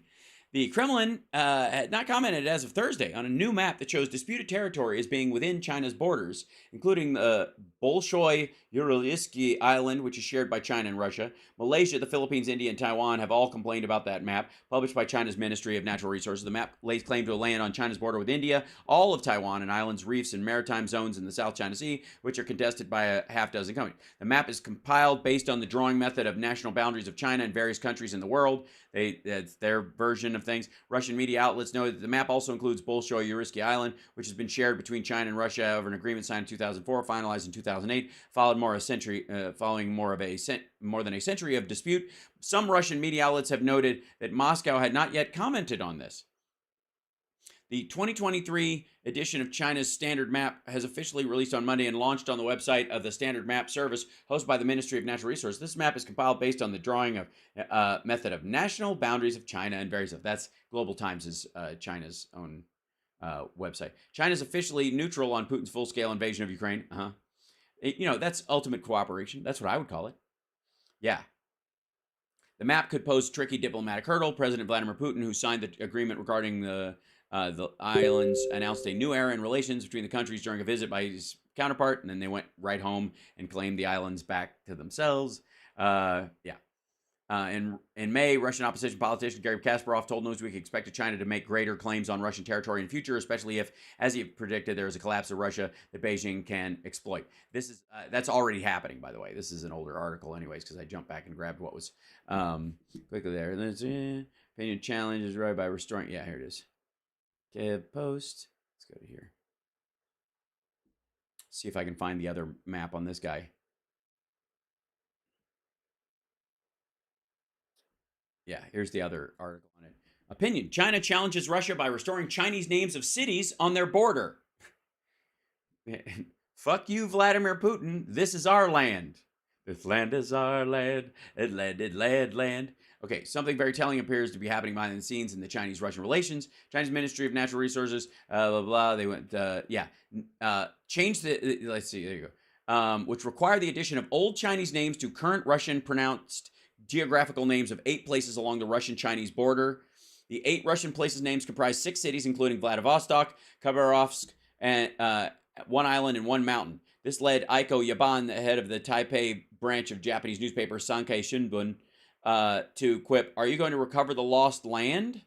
The Kremlin had not commented as of Thursday on a new map that shows disputed territory as being within China's borders, including the Bolshoi Uralsky Island, which is shared by China and Russia. Malaysia, the Philippines, India, and Taiwan have all complained about that map, published by China's Ministry of Natural Resources. The map lays claim to land on China's border with India, all of Taiwan, and islands, reefs, and maritime zones in the South China Sea, which are contested by a half dozen countries. The map is compiled based on the drawing method of national boundaries of China and various countries in the world. That's their version of things. Russian media outlets know that the map also includes Bolshoi Uralsky Island, which has been shared between China and Russia over an agreement signed in 2004, finalized in 2008, following more than a century of dispute. Some Russian media outlets have noted that Moscow had not yet commented on this. The 2023 edition of China's Standard Map has officially released on Monday and launched on the website of the Standard Map service hosted by the Ministry of Natural Resources. This map is compiled based on the drawing of method of national boundaries of China and various. That's Global Times is China's own website. China is officially neutral on Putin's full-scale invasion of Ukraine. That's ultimate cooperation. That's what I would call it. Yeah. The map could pose a tricky diplomatic hurdle. President Vladimir Putin, who signed the agreement regarding the islands, announced a new era in relations between the countries during a visit by his counterpart, and then they went right home and claimed the islands back to themselves. In May, Russian opposition politician Garry Kasparov told Newsweek expected China to make greater claims on Russian territory in the future, especially if, as he predicted, there is a collapse of Russia that Beijing can exploit. That's already happening, by the way. This is an older article, anyways, because I jumped back and grabbed what was quickly there. And then opinion challenge is right by restoring. Yeah, here it is. Okay, post. Let's go to here. See if I can find the other map on this guy. Yeah, here's the other article on it. Opinion. China challenges Russia by restoring Chinese names of cities on their border. Fuck you, Vladimir Putin. This is our land. This land is our land. Land. Okay, something very telling appears to be happening behind the scenes in the Chinese-Russian relations. Chinese Ministry of Natural Resources, blah, blah, they went, change the, let's see, there you go, which require the addition of old Chinese names to current Russian pronounced geographical names of 8 places along the Russian-Chinese border. The 8 Russian places names comprise 6 cities, including Vladivostok, Khabarovsk, and 1 island and 1 mountain. This led Aiko Yaban, the head of the Taipei branch of Japanese newspaper Sankei Shimbun, to quip, "Are you going to recover the lost land?"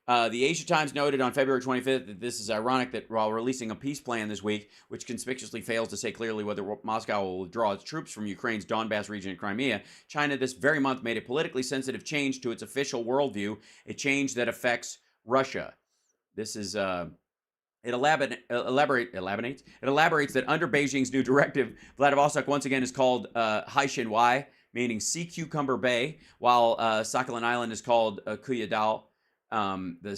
The Asia Times noted on February 25th that this is ironic that while releasing a peace plan this week, which conspicuously fails to say clearly whether Moscow will withdraw its troops from Ukraine's Donbass region and Crimea, China this very month made a politically sensitive change to its official worldview, a change that affects Russia. This is it elaborates that under Beijing's new directive, Vladivostok once again is called Haishinwai, meaning Sea Cucumber Bay, while Sakhalin Island is called Kuyadao. The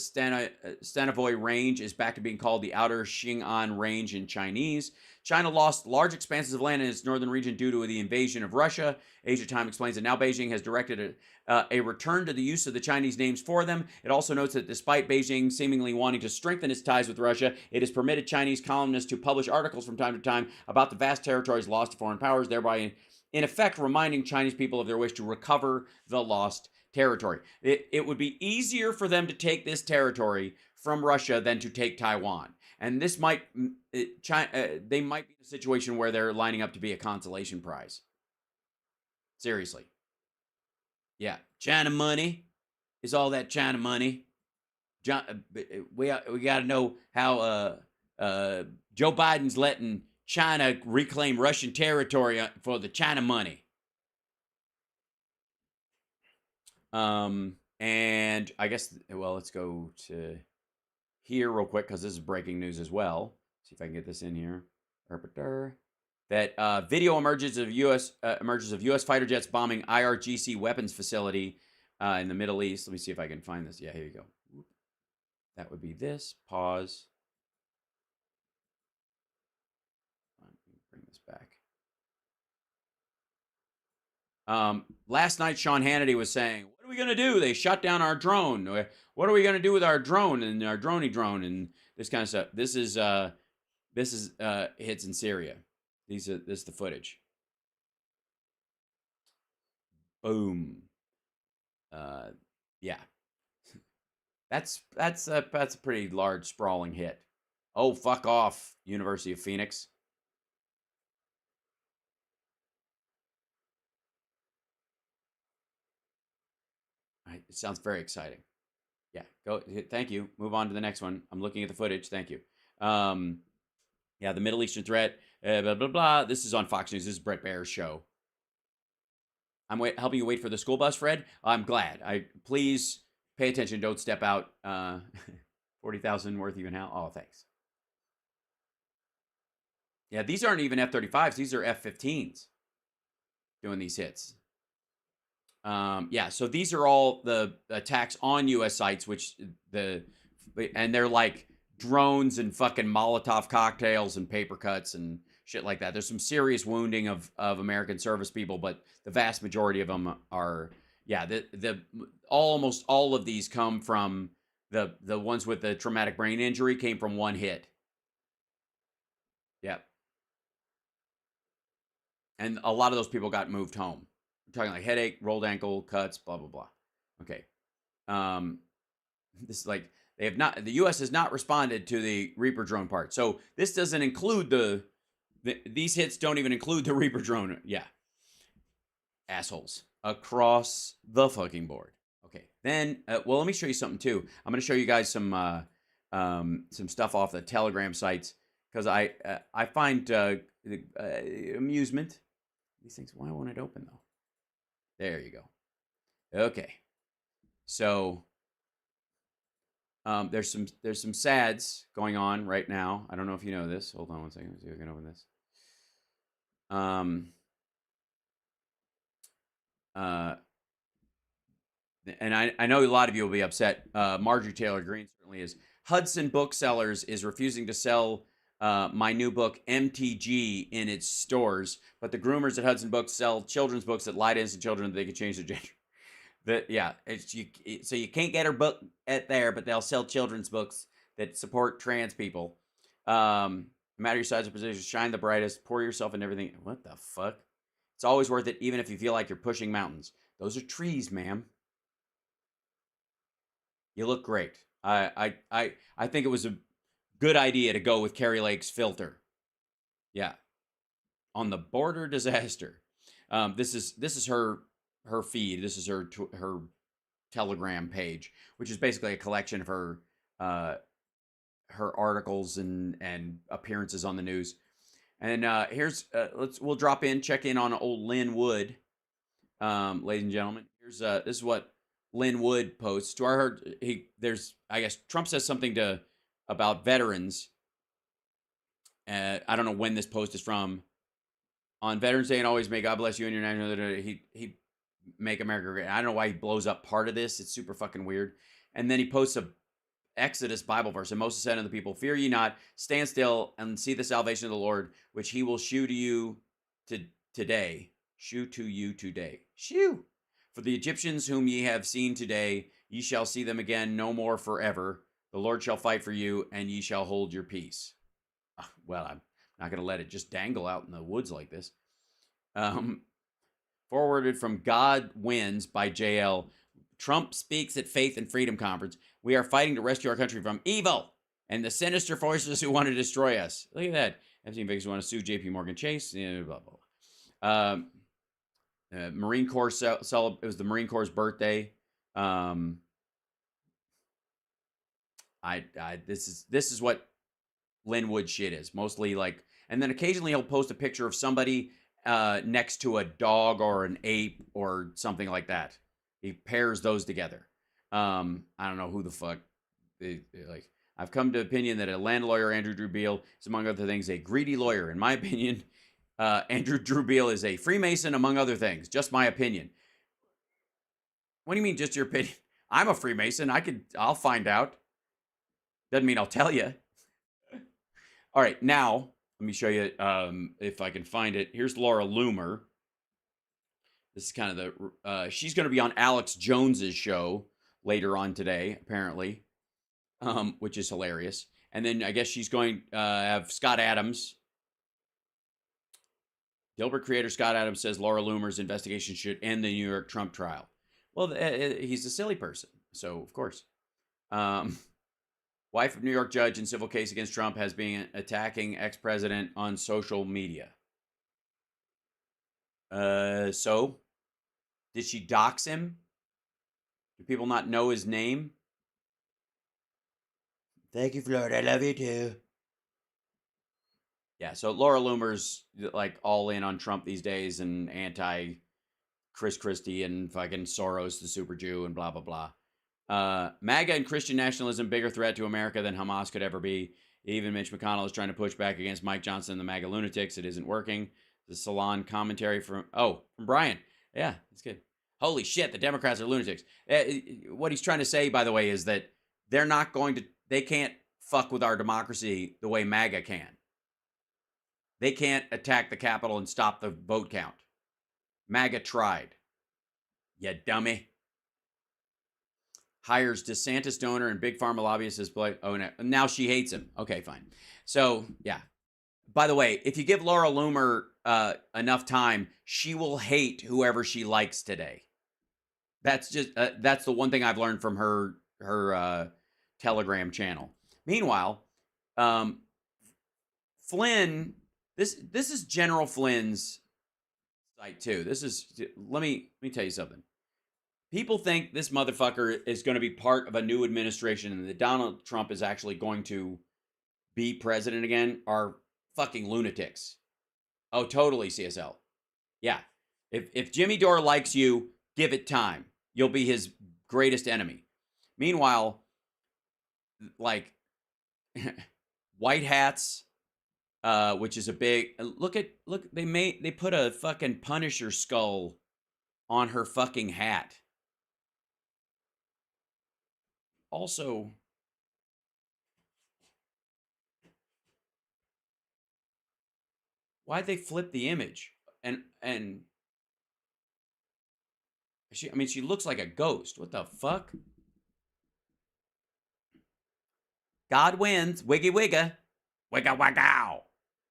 Stanovoy Range is back to being called the Outer Xing'an Range in Chinese. China lost large expanses of land in its northern region due to the invasion of Russia. Asia Time explains that now Beijing has directed a return to the use of the Chinese names for them. It also notes that despite Beijing seemingly wanting to strengthen its ties with Russia, it has permitted Chinese columnists to publish articles from time to time about the vast territories lost to foreign powers, thereby in effect reminding Chinese people of their wish to recover the lost territory. It would be easier for them to take this territory from Russia than to take Taiwan. And this might, they might be in a situation where they're lining up to be a consolation prize. Seriously. Yeah. China money is all that China money. We got to know how Joe Biden's letting China reclaim Russian territory for the China money. And I guess, well, let's go to here real quick because this is breaking news as well. See if I can get this in here. That video emerges of U.S. fighter jets bombing IRGC weapons facility in the Middle East. Let me see if I can find this. Yeah, here you go. That would be this. Pause. Bring this back. Last night, Sean Hannity was saying, what are we going to do? They shut down our drone. What are we going to do with our drone and our droney drone and this kind of stuff? This is hits in Syria. This is the footage. Boom. Yeah. That's a pretty large sprawling hit. Oh, fuck off, University of Phoenix. It sounds very exciting. Yeah, go. Thank you. Move on to the next one. I'm looking at the footage. Thank you. Yeah, the Middle Eastern threat. Blah blah blah. This is on Fox News. This is Brett Baer's show. I'm helping you wait for the school bus, Fred. I'm glad. Please pay attention. Don't step out. 40,000 worth even how? Oh, thanks. Yeah, these aren't even F-35s. These are F-15s doing these hits. Yeah, so these are all the attacks on U.S. sites, and they're like drones and fucking Molotov cocktails and paper cuts and shit like that. There's some serious wounding of American service people, but the vast majority of them are, yeah, almost all of these come from the ones with the traumatic brain injury came from one hit. Yep. And a lot of those people got moved home. Talking like headache, rolled ankle, cuts, blah blah blah. Okay, this is like the U.S. has not responded to the Reaper drone part, so this doesn't include these hits don't even include the Reaper drone. Yeah, assholes across the fucking board. Okay, then well, let me show you something too. I'm going to show you guys some stuff off the Telegram sites because I find amusement. These things. Why won't it open though? There you go. Okay. So there's some SADs going on right now. I don't know if you know this. Hold on one second. Let's see if I can open this. And I know a lot of you will be upset. Marjorie Taylor Greene certainly is. Hudson Booksellers is refusing to sell my new book MTG in its stores, but the groomers at Hudson Books sell children's books that lie to innocent children that they can change their gender. So you can't get her book at there, but they'll sell children's books that support trans people. No matter your size or position, shine the brightest, pour yourself into everything. What the fuck? It's always worth it, even if you feel like you're pushing mountains. Those are trees, ma'am. You look great. I think it was a good idea to go with Carrie Lake's filter. Yeah. On the border disaster. This is her feed. This is her Telegram page, which is basically a collection of her articles and appearances on the news. And here's we'll check in on old Lynn Wood, ladies and gentlemen. Here's this is what Lynn Wood posts. To our heard, I guess Trump says something about veterans. I don't know when this post is from. On Veterans Day and always may God bless you and your national. He make America great. I don't know why he blows up part of this. It's super fucking weird. And then he posts a Exodus Bible verse. And Moses said unto the people, fear ye not, stand still and see the salvation of the Lord, which he will shew to you today. Shew to you today. Shew. For the Egyptians whom ye have seen today, ye shall see them again no more forever. The Lord shall fight for you, and ye shall hold your peace. Well, I'm not going to let it just dangle out in the woods like this. Forwarded from God Wins by JL. Trump speaks at Faith and Freedom Conference. We are fighting to rescue our country from evil and the sinister forces who want to destroy us. Look at that. Epstein Vegas want to sue JP Morgan Chase. Blah, blah, blah. Marine Corps it was the Marine Corps' birthday. This is what Linwood shit is mostly like, and then occasionally he'll post a picture of somebody next to a dog or an ape or something like that. He pairs those together. I don't know who the fuck. Like, I've come to opinion that a land lawyer, Andrew Drew Beal, is among other things a greedy lawyer. In my opinion, Andrew Drew Beal is a Freemason, among other things. Just my opinion. What do you mean, just your opinion? I'm a Freemason. I'll find out. Doesn't mean I'll tell you. All right, now let me show you if I can find it. Here's Laura Loomer. This is kind of the she's going to be on Alex Jones's show later on today, apparently, which is hilarious. And then I guess she's going to have Scott Adams. Dilbert creator Scott Adams says Laura Loomer's investigation should end the New York Trump trial. Well, he's a silly person, so of course. Wife of New York judge in civil case against Trump has been attacking ex-president on social media. So, did she dox him? Do people not know his name? Thank you, Florida. I love you too. Yeah, so Laura Loomer's like all in on Trump these days and anti Chris Christie and fucking Soros, the super Jew, and blah, blah, blah. MAGA and Christian nationalism, bigger threat to America than Hamas could ever be. Even Mitch McConnell is trying to push back against Mike Johnson and the MAGA lunatics. It isn't working. The Salon commentary from Brian. Yeah, that's good. Holy shit, the Democrats are lunatics. What he's trying to say, by the way, is that they can't fuck with our democracy the way MAGA can. They can't attack the Capitol and stop the vote count. MAGA tried. You dummy. Hires DeSantis donor and big pharma lobbyist as play. Oh, no. Now she hates him. Okay, fine. So, yeah. By the way, if you give Laura Loomer enough time, she will hate whoever she likes today. That's just that's the one thing I've learned from her Telegram channel. Meanwhile, Flynn, this is General Flynn's site too. Let me tell you something. People think this motherfucker is going to be part of a new administration and that Donald Trump is actually going to be president again are fucking lunatics. Oh, totally, CSL. Yeah. If Jimmy Dore likes you, give it time. You'll be his greatest enemy. Meanwhile, like white hats, which is a big look. They put a fucking Punisher skull on her fucking hat. Also, why'd they flip the image? And she looks like a ghost. What the fuck? God wins. Wiggy wigga. Wigga waggow.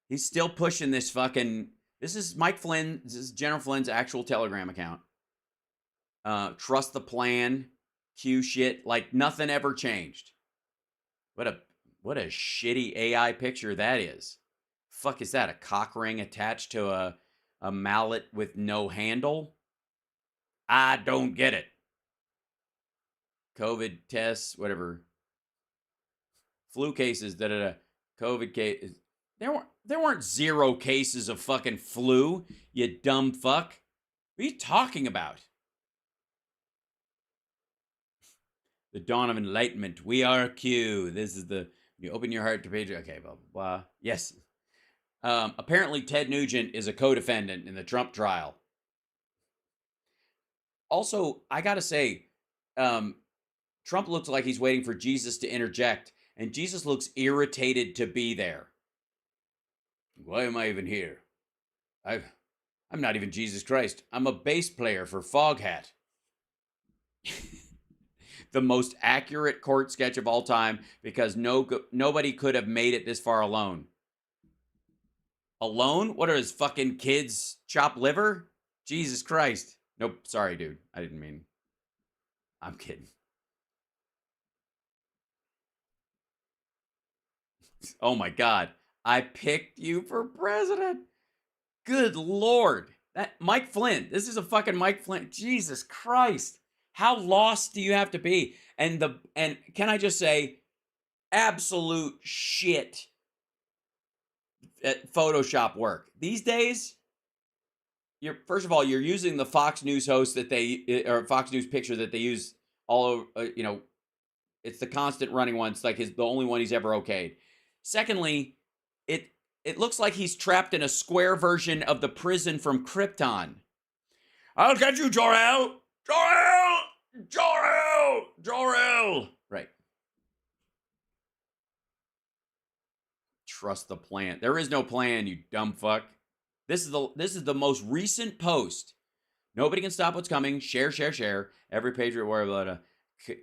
He's still pushing this fucking... This is Mike Flynn. This is General Flynn's actual Telegram account. Trust the plan. Q shit. Like nothing ever changed. What a shitty AI picture that is. Fuck is that? A cock ring attached to a mallet with no handle? I don't get it. COVID tests, whatever. Flu cases, COVID case. There weren't 0 cases of fucking flu, you dumb fuck. What are you talking about? The dawn of enlightenment. We are Q. This is you open your heart to page. Okay, blah, blah, blah. Yes. Apparently, Ted Nugent is a co-defendant in the Trump trial. Also, I got to say, Trump looks like he's waiting for Jesus to interject, and Jesus looks irritated to be there. Why am I even here? I'm not even Jesus Christ. I'm a bass player for Foghat. The most accurate court sketch of all time, because nobody could have made it this far alone. Alone? What are his fucking kids? Chop liver? Jesus Christ. Nope. Sorry, dude. I didn't mean. I'm kidding. Oh my God. I picked you for president. Good Lord. That Mike Flynn. This is a fucking Mike Flynn. Jesus Christ. How lost do you have to be? And can I just say, absolute shit at Photoshop work. These days, first of all, you're using the Fox News host or Fox News picture that they use all over, it's the constant running one. It's like the only one he's ever okayed. Secondly, it looks like he's trapped in a square version of the prison from Krypton. I'll get you, Jor-El! Jor-El! Jor-El! Jor-El! Right. Trust the plan. There is no plan, you dumb fuck. This is the most recent post. Nobody can stop what's coming. Share, share, share. Every Patriot Warrior, blah, blah.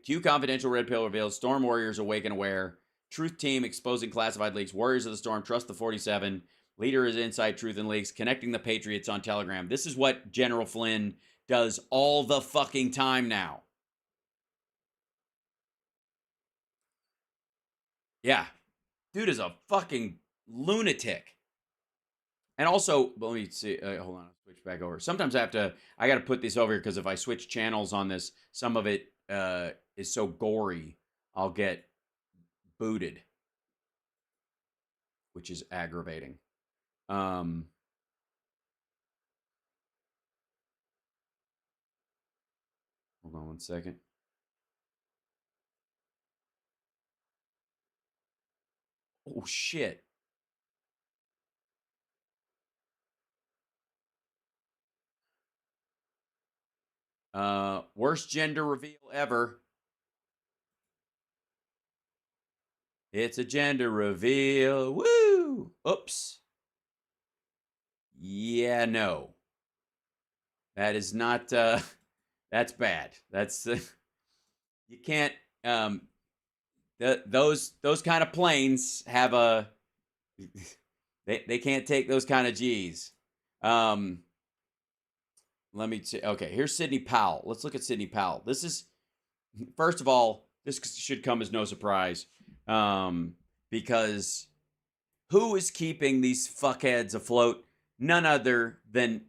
Q Confidential Red Pill reveals. Storm Warriors awake and aware. Truth Team exposing classified leaks. Warriors of the Storm trust the 47. Leader is inside Truth and Leaks. Connecting the Patriots on Telegram. This is what General Flynn does all the fucking time now. Yeah. Dude is a fucking lunatic. And also, let me see. Hold on. I'll switch back over. Sometimes I got to put this over here because if I switch channels on this, some of it is so gory, I'll get booted, which is aggravating. Hold on one second. Oh, shit. Worst gender reveal ever. It's a gender reveal. Woo! Oops. Yeah, no. That is not, that's bad. That's, you can't, those kind of planes have they can't take those kind of G's. Let me see. Okay, here's Sidney Powell. Let's look at Sidney Powell. This is, first of all, this should come as no surprise, because who is keeping these fuckheads afloat? None other than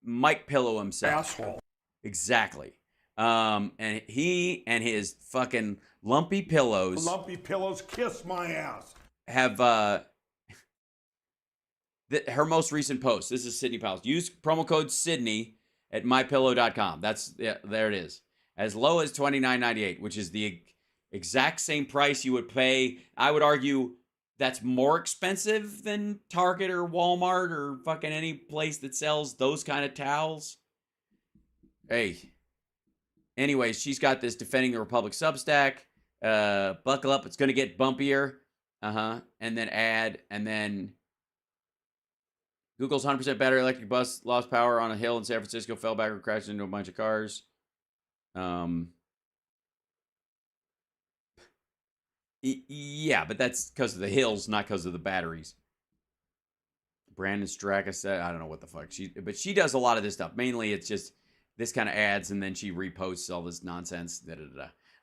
Mike Pillow himself.
Asshole.
Exactly. And he and his fucking lumpy pillows.
Lumpy pillows kiss my ass.
Have her most recent post. This is Sidney Powell. Use promo code Sydney at mypillow.com. There it is. As low as $29.98, which is the exact same price you would pay. I would argue that's more expensive than Target or Walmart or fucking any place that sells those kind of towels. Hey. Anyways, she's got this Defending the Republic Substack. Buckle up. It's going to get bumpier. And then add. And then Google's 100% battery electric bus lost power on a hill in San Francisco, fell backward, crashed into a bunch of cars. Yeah, but that's because of the hills, not because of the batteries. Brandon Straka said, I don't know what the fuck. But she does a lot of this stuff. Mainly it's just this kind of ads, and then she reposts all this nonsense.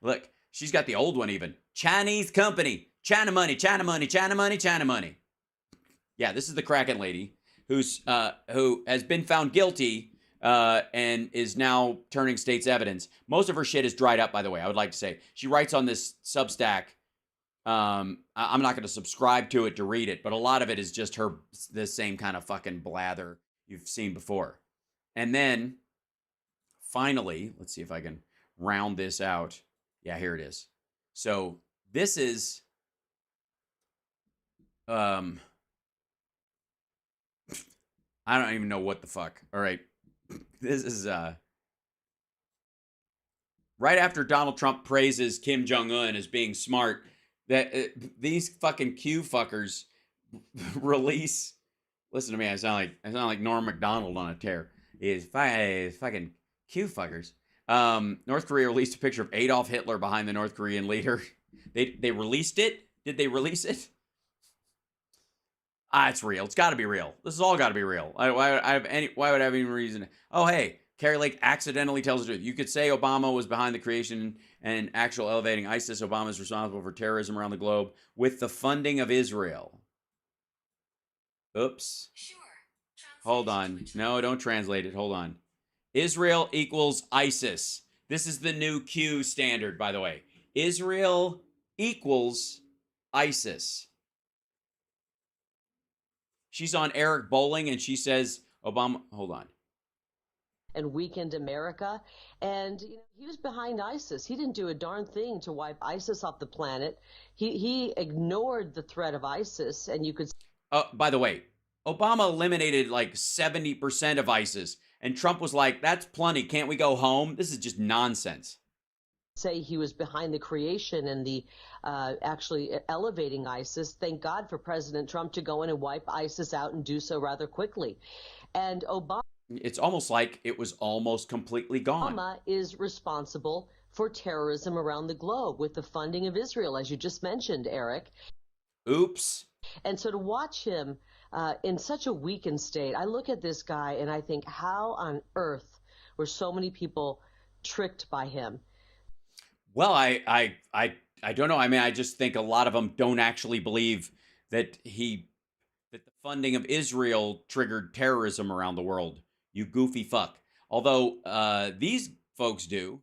Look, she's got the old one even. Chinese company. China money, China money, China money, China money. Yeah, this is the Kraken lady who has been found guilty and is now turning state's evidence. Most of her shit is dried up, by the way, I would like to say. She writes on this Substack. I'm not going to subscribe to it to read it, but a lot of it is just her, the same kind of fucking blather you've seen before. And then, finally, let's see if I can round this out. Yeah, here it is. So, this is... I don't even know what the fuck. All right. This is right after Donald Trump praises Kim Jong-un as being smart, that these fucking Q fuckers release. Listen to me, I sound like Norm Macdonald on a tear. Is fucking Q fuckers. North Korea released a picture of Adolf Hitler behind the North Korean leader. They released it? Did they release it? It's real. It's got to be real. This has all got to be real. Why would I have any reason? Oh, hey, Carrie Lake accidentally tells the truth. You could say Obama was behind the creation and actual elevating ISIS. Obama is responsible for terrorism around the globe with the funding of Israel. Oops. Sure. Hold on. No, don't translate it. Hold on. Israel equals ISIS. This is the new Q standard, by the way. Israel equals ISIS. She's on Eric Bolling, and she says, Obama, hold on.
And weakened America. And he was behind ISIS. He didn't do a darn thing to wipe ISIS off the planet. He ignored the threat of ISIS, and you could...
By the way, Obama eliminated like 70% of ISIS, and Trump was like, that's plenty. Can't we go home? This is just nonsense.
Say he was behind the creation and the actually elevating ISIS. Thank God for President Trump to go in and wipe ISIS out and do so rather quickly. And Obama...
It's almost like it was almost completely gone.
Obama is responsible for terrorism around the globe with the funding of Israel, as you just mentioned, Eric.
Oops.
And so to watch him in such a weakened state, I look at this guy and I think, how on earth were so many people tricked by him?
Well, I don't know. I mean, I just think a lot of them don't actually believe that the funding of Israel triggered terrorism around the world. You goofy fuck. Although these folks do.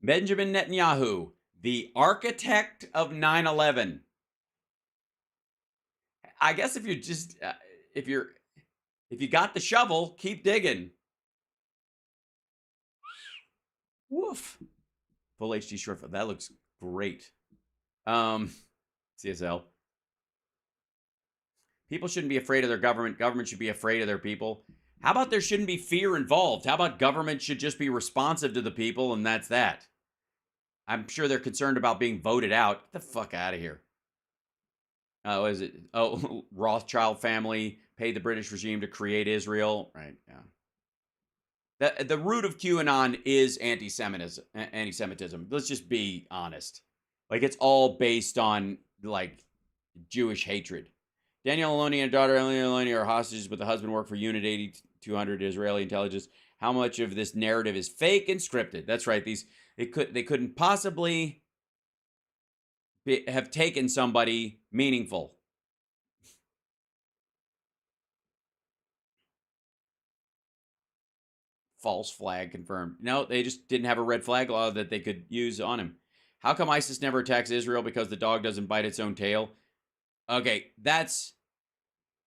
Benjamin Netanyahu, the architect of 9/11. I guess if you're just if you got the shovel, keep digging. Woof. Full HD short film. That looks great. CSL. People shouldn't be afraid of their government. Government should be afraid of their people. How about there shouldn't be fear involved? How about government should just be responsive to the people, and that's that? I'm sure they're concerned about being voted out. Get the fuck out of here. Oh, is it? Oh, Rothschild family paid the British regime to create Israel. Right, yeah. The root of QAnon is anti-Semitism. Let's just be honest. Like, it's all based on, like, Jewish hatred. Daniel Eloni and daughter Eleni Eloni are hostages, but the husband worked for Unit 8200 Israeli intelligence. How much of this narrative is fake and scripted? That's right. They couldn't possibly have taken somebody meaningful. False flag confirmed. No, they just didn't have a red flag law that they could use on him. How come ISIS never attacks Israel? Because the dog doesn't bite its own tail? Okay, that's...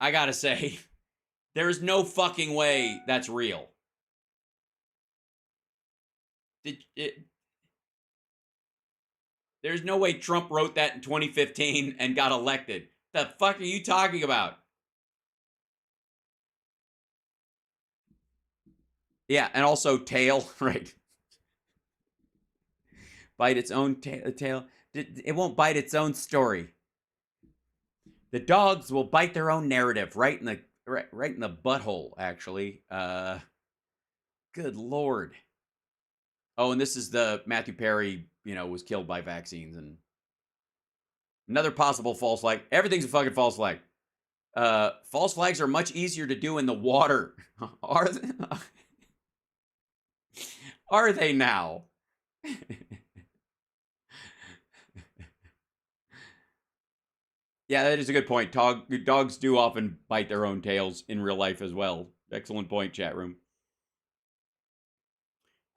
I gotta say, there's no fucking way that's real. There's no way Trump wrote that in 2015 and got elected. The fuck are you talking about? Yeah, and also tail, right? Bite its own tail. It won't bite its own story. The dogs will bite their own narrative right in the butthole, actually. Good Lord. Oh, and this is the Matthew Perry, was killed by vaccines, and another possible false flag. Everything's a fucking false flag. False flags are much easier to do in the water. Are they? Are they now? Yeah, that is a good point. Dogs do often bite their own tails in real life as well. Excellent point, chat room.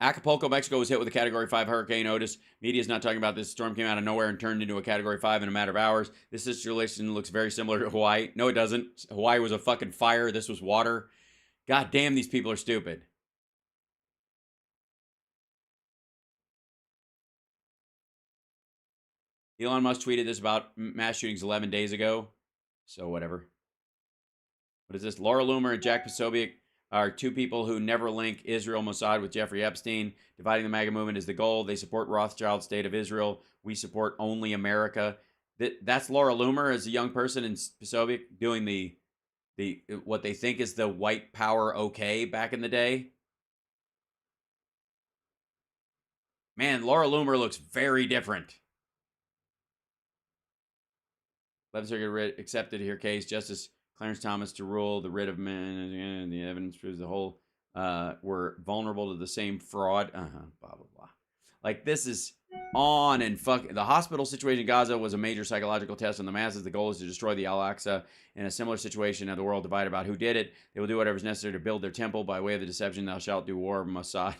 Acapulco, Mexico was hit with a Category 5 hurricane Otis. Media's not talking about this. Storm came out of nowhere and turned into a Category 5 in a matter of hours. This situation looks very similar to Hawaii. No, it doesn't. Hawaii was a fucking fire. This was water. God damn, these people are stupid. Elon Musk tweeted this about mass shootings 11 days ago. So whatever. What is this? Laura Loomer and Jack Posobiec are two people who never link Israel Mossad with Jeffrey Epstein. Dividing the MAGA movement is the goal. They support Rothschild State of Israel. We support only America. That's Laura Loomer as a young person in Posobiec doing the what they think is the white power okay back in the day. Man, Laura Loomer looks very different. 11th Circuit accepted her case. Justice Clarence Thomas to rule the writ of men, and the evidence proves the whole were vulnerable to the same fraud. Blah, blah, blah. Like, this is on and fuck. The hospital situation in Gaza was a major psychological test on the masses. The goal is to destroy the Al-Aqsa. In a similar situation of the world divided about who did it, they will do whatever is necessary to build their temple by way of the deception. Thou shalt do war, Mossad.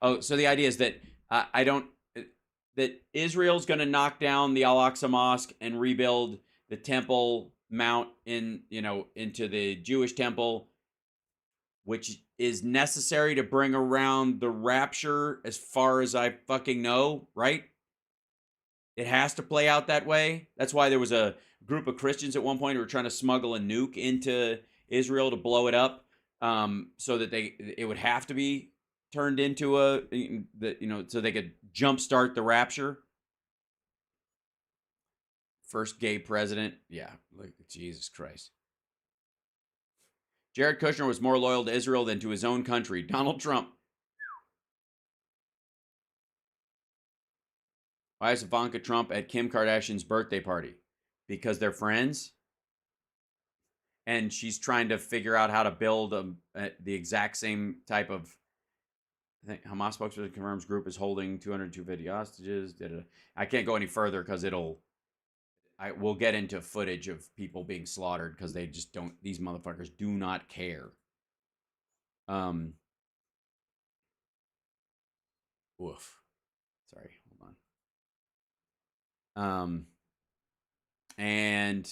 Oh, so the idea is that that Israel's going to knock down the Al-Aqsa Mosque and rebuild the Temple Mount into the Jewish temple, which is necessary to bring around the rapture as far as I fucking know, right? It has to play out that way. That's why there was a group of Christians at one point who were trying to smuggle a nuke into Israel to blow it up, so that it would have to be turned into so they could jumpstart the rapture. First gay president. Yeah, like Jesus Christ. Jared Kushner was more loyal to Israel than to his own country. Donald Trump. Why is Ivanka Trump at Kim Kardashian's birthday party? Because they're friends. And she's trying to figure out how to build the exact same type of... I think Hamas spokesperson confirms group is holding 250 hostages. I can't go any further because we'll get into footage of people being slaughtered because they just don't, these motherfuckers do not care. Oof. Sorry, hold on. And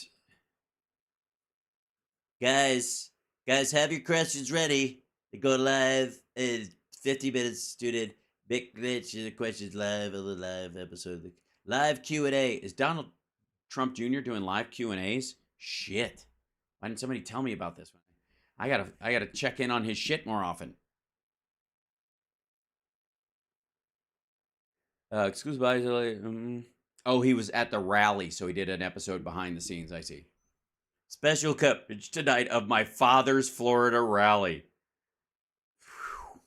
guys, have your questions ready. They go live in 50 minutes, student. Big glitch, questions live on the live episode. Live Q&A. Is Donald Trump Jr. doing live Q&As? Shit. Why didn't somebody tell me about this one? I gotta check in on his shit more often. Excuse me. Oh, he was at the rally, so he did an episode behind the scenes. I see. Special coverage tonight of my father's Florida rally. Whew.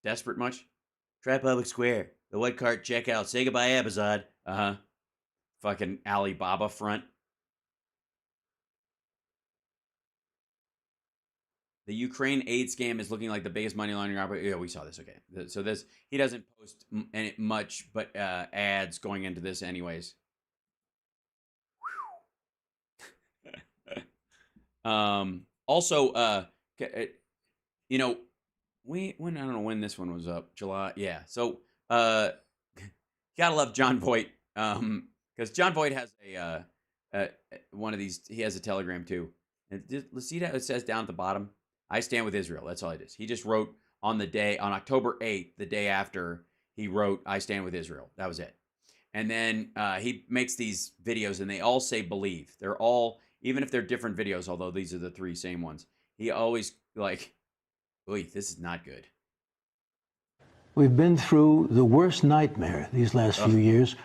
Desperate much? Try Public Square. The white cart checkout. Say goodbye, Amazon. Fucking Alibaba front. The Ukraine aid scam is looking like the biggest money laundering operation. Yeah, we saw this. Okay. So he doesn't post much, but ads going into this anyways. Also, I don't know when this one was up. July. Yeah. So, gotta love John Voight. Because John Voight has one of these. He has a Telegram too. And let's see that it says down at the bottom. I stand with Israel. That's all it is. He just wrote on October 8th, the day after he wrote, I stand with Israel. That was it. And then he makes these videos and they all say believe. They're all, even if they're different videos, although these are the three same ones. He always like, oy, this is not good.
We've been through the worst nightmare these last few years.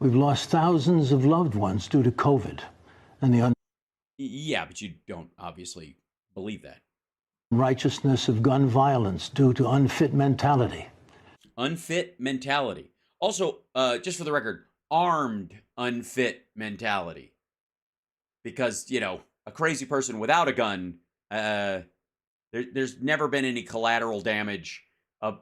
We've lost thousands of loved ones due to COVID and
yeah, but you don't obviously believe that.
Righteousness of gun violence due to unfit mentality.
Unfit mentality. Also, just for the record, armed unfit mentality. Because, a crazy person without a gun, there's never been any collateral damage of,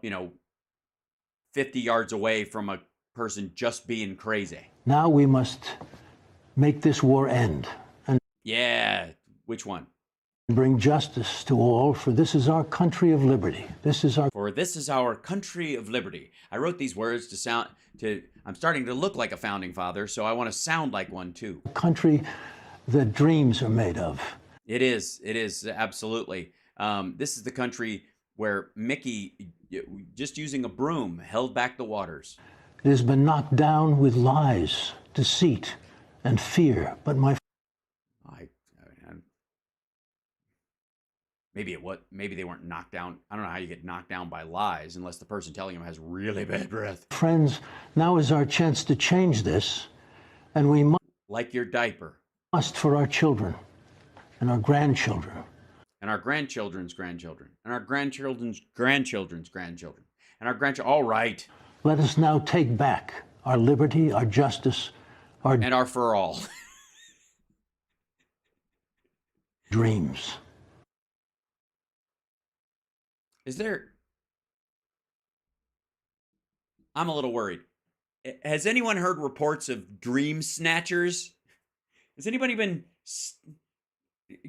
50 yards away from a person just being crazy.
Now we must make this war end.
Yeah, which one?
bring justice to all, for this is our country of liberty.
For this is our country of liberty. I wrote these words I'm starting to look like a founding father, so I want to sound like one too.
Country that dreams are made of.
It is absolutely. This is the country where Mickey, just using a broom, held back the waters.
It has been knocked down with lies, deceit, and fear. But
maybe they weren't knocked down. I don't know how you get knocked down by lies unless the person telling them has really bad breath.
friends, now is our chance to change this, and we must.
Like your diaper.
Must for our children and our grandchildren.
And our grandchildren's grandchildren. And our grandchildren's grandchildren's grandchildren. And our grandchildren. All right.
Let us now take back our liberty, our justice,
and our for all.
dreams.
I'm a little worried. Has anyone heard reports of dream snatchers? Has anybody been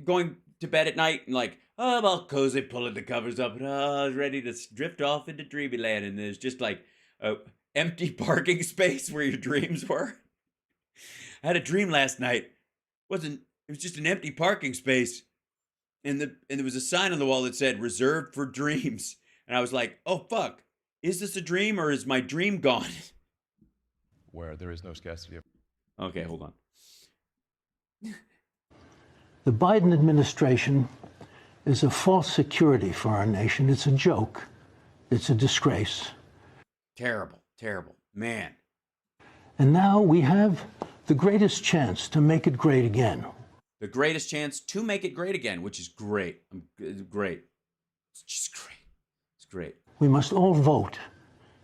going to bed at night and like, oh, I'm all cozy, pulling the covers up, and I was ready to drift off into dreamy land, and there's just like a empty parking space where your dreams were? I had a dream last night. It was just an empty parking space, and there was a sign on the wall that said "Reserved for Dreams," and I was like, oh fuck, is this a dream or is my dream gone?
Where there is no scarcity of.
Okay, hold on.
The Biden administration is a false security for our nation. It's a joke. It's a disgrace.
Terrible, terrible. Man.
And now we have the greatest chance to make it great again.
The greatest chance to make it great again, which is great. Great. It's just great. It's great.
We must all vote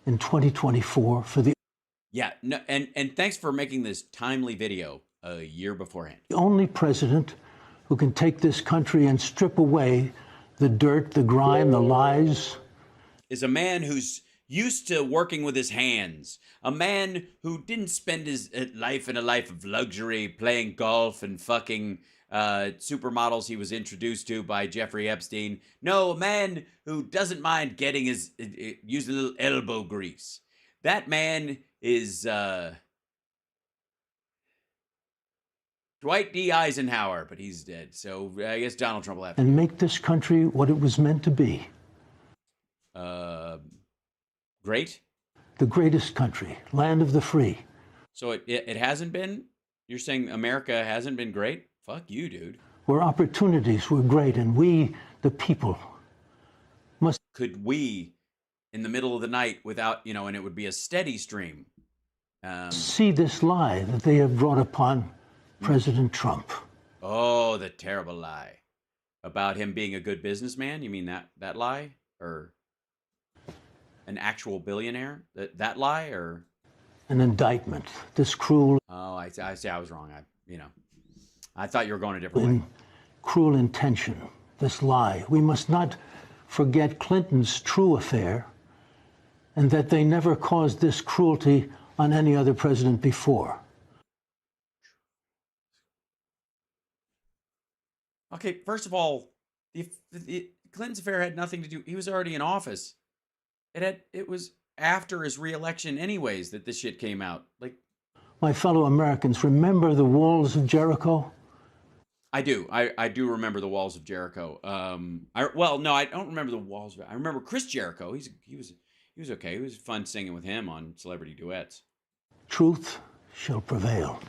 in 2024 for the.
Yeah, no, and thanks for making this timely video a year beforehand.
The only president who can take this country and strip away the dirt, the grime, the lies.
Is a man who's used to working with his hands. A man who didn't spend his life in a life of luxury, playing golf and fucking supermodels he was introduced to by Jeffrey Epstein. No, a man who doesn't mind getting using a little elbow grease. That man is Dwight D. Eisenhower, but he's dead. So I guess Donald Trump will have to.
And make this country what it was meant to be.
Great.
The greatest country, land of the free.
So it hasn't been? You're saying America hasn't been great? Fuck you, dude.
Where opportunities were great, and we, the people, must.
Could we, in the middle of the night, without, and it would be a steady stream.
See this lie that they have brought upon President Trump.
Oh, the terrible lie about him being a good businessman. You mean that lie, or an actual billionaire? That lie, or
an indictment? This cruel.
Oh, I see. I was wrong. I thought you were going a different way.
Cruel intention. This lie. We must not forget Clinton's true affair, and that they never caused this cruelty on any other president before.
Okay, first of all, the Clinton's affair had nothing to do. He was already in office. It was after his re-election, anyways, that this shit came out. Like,
my fellow Americans, remember the walls of Jericho?
I do. I do remember the walls of Jericho. No, I don't remember the walls. I remember Chris Jericho. He was okay. It was fun singing with him on celebrity duets.
Truth shall prevail.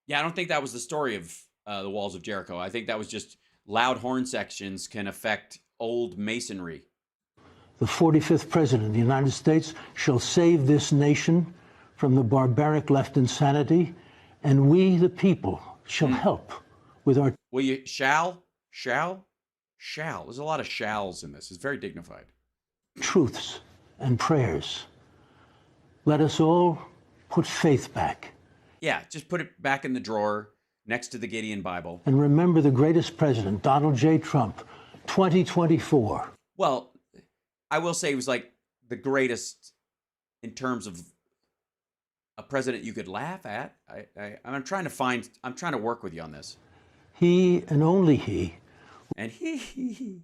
Yeah, I don't think that was the story of the walls of Jericho. I think that was just loud horn sections can affect old masonry.
The 45th President of the United States shall save this nation from the barbaric left insanity, and we, the people, shall help with our.
Well, you shall. There's a lot of shalls in this. It's very dignified.
Truths and prayers. Let us all put faith back.
Yeah, just put it back in the drawer next to the Gideon Bible.
And remember the greatest president, Donald J. Trump, 2024.
Well, I will say he was like the greatest in terms of a president you could laugh at. I'm trying to work with you on this.
He and only he
And he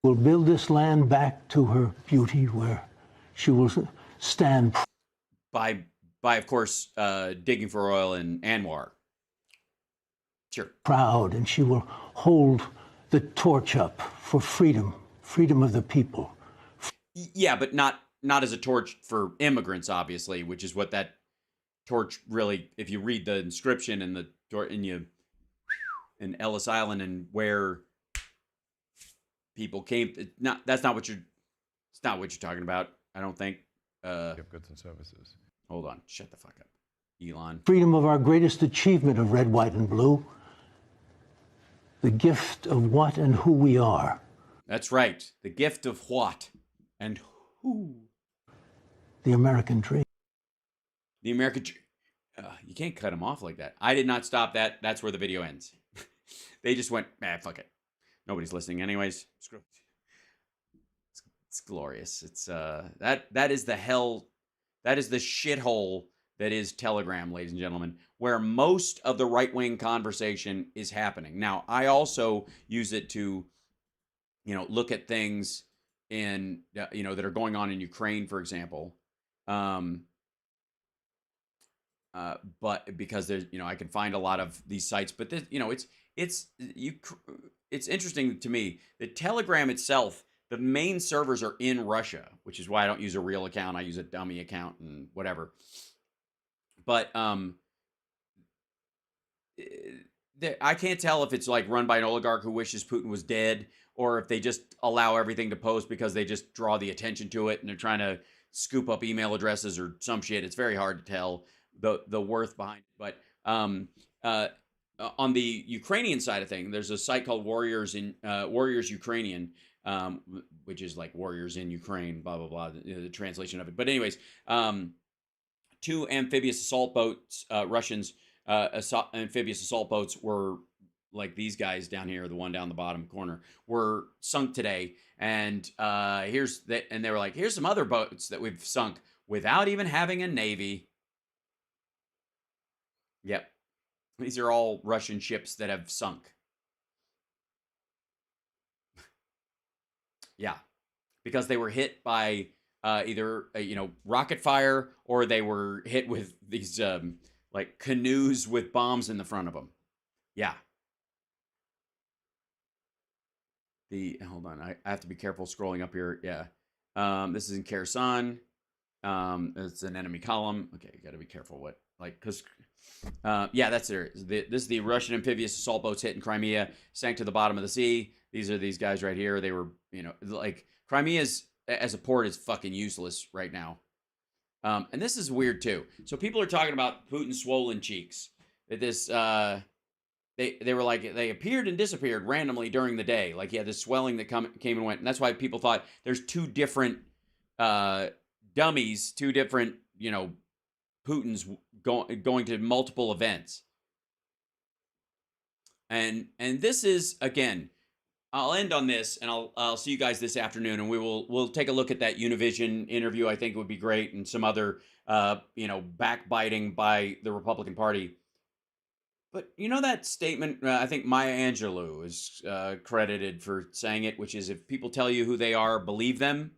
will build this land back to her beauty, where she will stand
by of course digging for oil in Anwar. Sure.
proud, and she will hold the torch up for freedom of the people.
Yeah, but not as a torch for immigrants, obviously, which is what that torch really, if you read the inscription and the in Ellis Island and where people came, it's not what you're talking about, I don't think.
Goods and services.
Hold on, shut the fuck up, Elon.
Freedom of our greatest achievement of red, white, and blue. The gift of what and who we are.
That's right. The gift of what and who.
The American dream.
The American dream. You can't cut him off like that. I did not stop that. That's where the video ends. They just went, fuck it. Nobody's listening anyways. Screw it. It's glorious. It's that is the hell. That is the shithole that is Telegram, ladies and gentlemen, where most of the right-wing conversation is happening. Now, I also use it to, look at things in, that are going on in Ukraine, for example. But because there's, I can find a lot of these sites, but this, it's interesting to me that Telegram itself, the main servers are in Russia, which is why I don't use a real account. I use a dummy account and whatever. But I can't tell if it's like run by an oligarch who wishes Putin was dead, or if they just allow everything to post because they just draw the attention to it and they're trying to scoop up email addresses or some shit. It's very hard to tell the worth behind it. But on the Ukrainian side of things, there's a site called Warriors Ukrainian, which is like Warriors in Ukraine, blah, blah, blah, the translation of it. But anyways, 2 amphibious assault boats, Russians, amphibious assault boats were like these guys down here, the one down the bottom corner, were sunk today. And and they were like, here's some other boats that we've sunk without even having a navy. Yep. These are all Russian ships that have sunk. Yeah. Because they were hit by either, rocket fire, or they were hit with these, like canoes with bombs in the front of them. Yeah. Hold on. I have to be careful scrolling up here. Yeah. This is in Kherson. It's an enemy column. Okay. You got to be careful because yeah, that's there. This is the Russian amphibious assault boats hit in Crimea, sank to the bottom of the sea. These are these guys right here. They were, like Crimea as a port is fucking useless right now. And this is weird too. So people are talking about Putin's swollen cheeks. That this, they were like, they appeared and disappeared randomly during the day. Like he had this swelling that came and went. And that's why people thought there's two different dummies, two different, Putin's going to multiple events. And this is, again, I'll end on this, and I'll see you guys this afternoon, and we'll take a look at that Univision interview. I think it would be great, and some other backbiting by the Republican Party. But that statement, I think Maya Angelou is credited for saying it, which is, if people tell you who they are, believe them.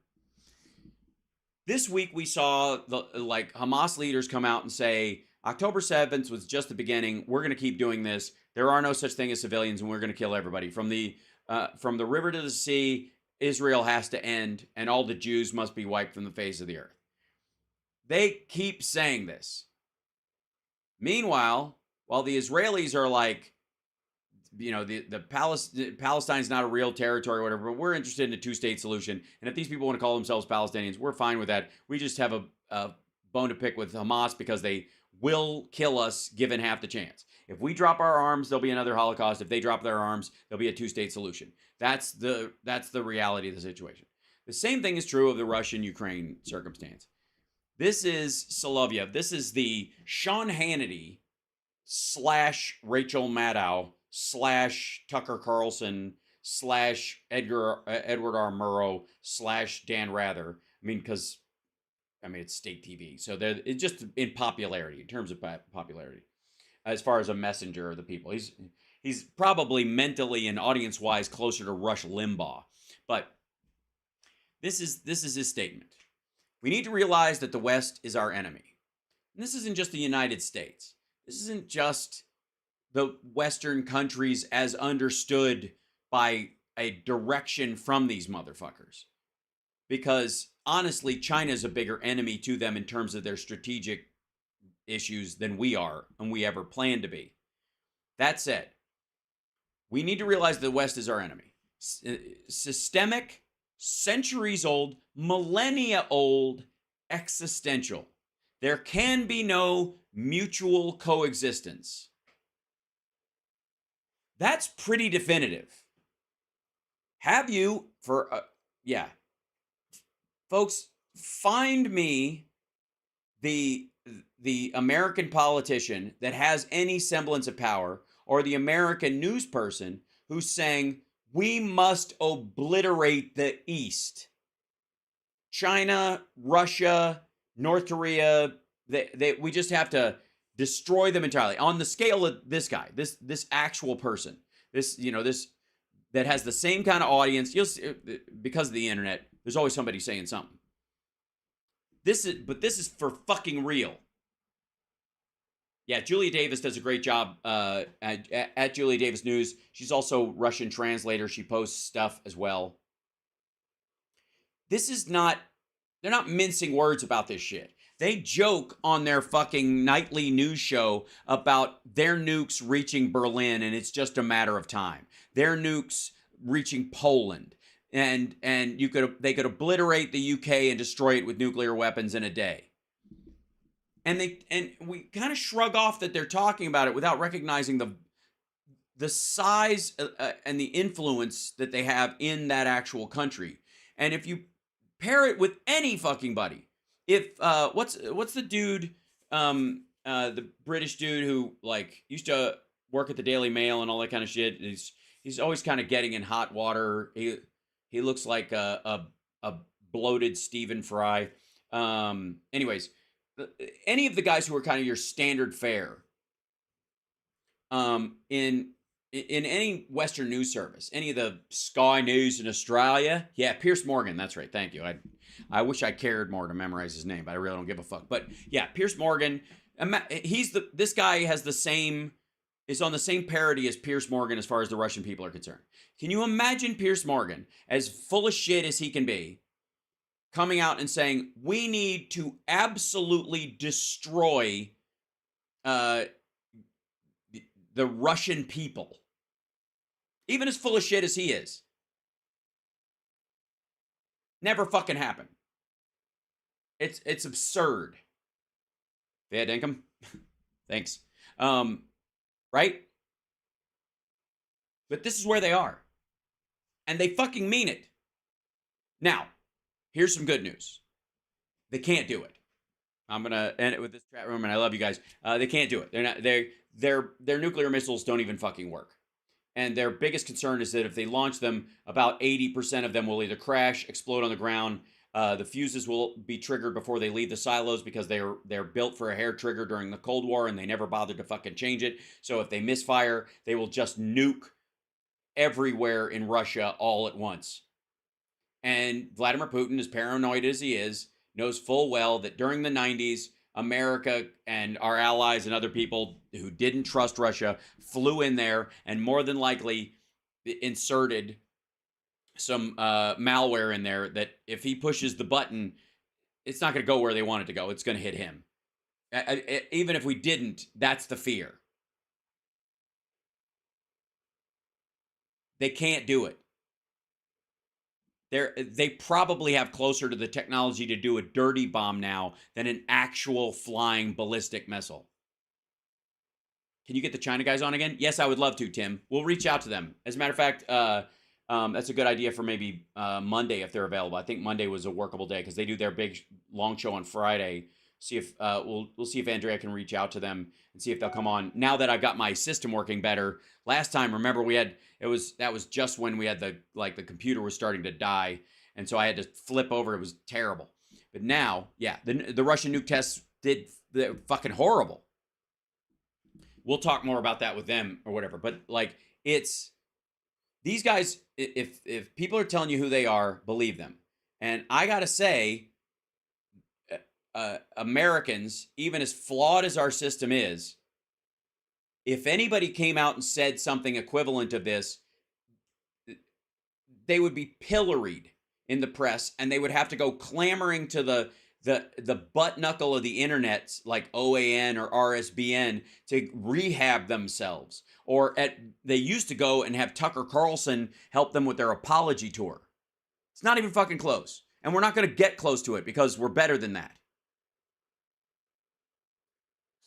This week we saw Hamas leaders come out and say October 7th was just the beginning. We're going to keep doing this. There are no such thing as civilians, and we're going to kill everybody. From the river to the sea, Israel has to end, and all the Jews must be wiped from the face of the earth. They keep saying this. Meanwhile, while the Israelis are like, Palestine's not a real territory or whatever, but we're interested in a two-state solution. And if these people want to call themselves Palestinians, we're fine with that. We just have a bone to pick with Hamas because they will kill us given half the chance. If we drop our arms, there'll be another Holocaust. If they drop their arms, there'll be a two-state solution. That's the reality of the situation. The same thing is true of the Russian-Ukraine circumstance. This is Solovyev. This is the Sean Hannity / Rachel Maddow / Tucker Carlson / Edward R. Murrow / Dan Rather. Because it's state TV. So it's just in popularity, in terms of popularity, as far as a messenger of the people. He's He's probably mentally and audience-wise closer to Rush Limbaugh. But this is his statement. We need to realize that the West is our enemy. And this isn't just the United States. This isn't just the Western countries as understood by a direction from these motherfuckers. Because honestly, China is a bigger enemy to them in terms of their strategic issues than we are and we ever plan to be. That said, we need to realize the West is our enemy. Systemic, centuries-old, millennia-old, existential. There can be no mutual coexistence. That's pretty definitive. Have you, yeah. Folks, find me the American politician that has any semblance of power, or the American news person who's saying, we must obliterate the East. China, Russia, North Korea, we just have to destroy them entirely. On the scale of this guy, this actual person, this that has the same kind of audience, because of the internet, there's always somebody saying something. This is for fucking real. Yeah, Julia Davis does a great job at Julia Davis News. She's also Russian translator. She posts stuff as well. They're not mincing words about this shit. They joke on their fucking nightly news show about their nukes reaching Berlin and it's just a matter of time. Their nukes reaching Poland. And they could obliterate the UK and destroy it with nuclear weapons in a day. And we kind of shrug off that they're talking about it without recognizing the size and the influence that they have in that actual country. And if you pair it with any fucking buddy, if what's the dude, the British dude who like used to work at the Daily Mail and all that kind of shit. He's always kind of getting in hot water. He looks like a bloated Stephen Fry. Anyways, any of the guys who are kind of your standard fare in any Western news service, any of the Sky News in Australia. Yeah, Piers Morgan. That's right. Thank you. I wish I cared more to memorize his name, but I really don't give a fuck. But yeah, Piers Morgan. This guy is on the same parity as Piers Morgan as far as the Russian people are concerned. Can you imagine Piers Morgan, as full of shit as he can be, coming out and saying, we need to absolutely destroy the Russian people? Even as full of shit as he is. Never fucking happen. It's absurd. Fair dinkum. Thanks. Right? But this is where they are. And they fucking mean it. Now, here's some good news. They can't do it. I'm going to end it with this chat room, and I love you guys. They can't do it. Their nuclear missiles don't even fucking work. And their biggest concern is that if they launch them, about 80% of them will either crash, explode on the ground. The fuses will be triggered before they leave the silos because they're built for a hair trigger during the Cold War, and they never bothered to fucking change it. So if they misfire, they will just nuke everywhere in Russia all at once. And Vladimir Putin, as paranoid as he is, knows full well that during the 90s, America and our allies and other people who didn't trust Russia flew in there and more than likely inserted some malware in there that if he pushes the button, it's not going to go where they want it to go. It's going to hit him. Even if we didn't, that's the fear. They can't do it. They probably have closer to the technology to do a dirty bomb now than an actual flying ballistic missile. Can you get the China guys on again? Yes, I would love to, Tim. We'll reach out to them. As a matter of fact, that's a good idea for maybe Monday if they're available. I think Monday was a workable day because they do their big long show on Friday. See if we'll see if Andrea can reach out to them and see if they'll come on. Now that I've got my system working better. Last time, remember that was just when we had the computer was starting to die, and so I had to flip over. It was terrible. But now, yeah, the Russian nuke tests they're fucking horrible. we'll talk more about that with them or whatever. But like, it's these guys. If people are telling you who they are, believe them. And I gotta say, Americans, even as flawed as our system is, if anybody came out and said something equivalent of this, they would be pilloried in the press, and they would have to go clamoring to the butt knuckle of the internet, like OAN or RSBN, to rehab themselves. Or they used to go and have Tucker Carlson help them with their apology tour. It's not even fucking close. And we're not going to get close to it because we're better than that.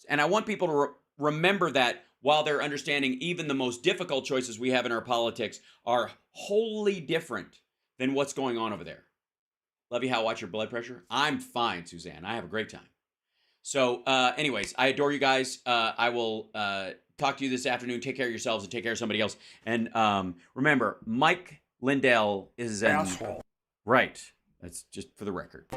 And I want people to remember that while they're understanding even the most difficult choices we have in our politics are wholly different than what's going on over there. Love you, how? Watch your blood pressure. I'm fine, Suzanne. I have a great time. So anyways, I adore you guys. I will talk to you this afternoon. Take care of yourselves and take care of somebody else. And remember, Mike Lindell is an asshole. Right. That's just for the record.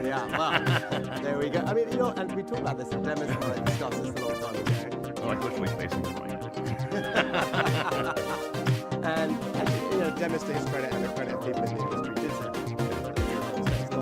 Yeah, well, there we go. I mean, and we talked about this, and Dennis and I discussed this a long time ago.
like literally facing the mic.
And demonstrates credit and the credit of people in the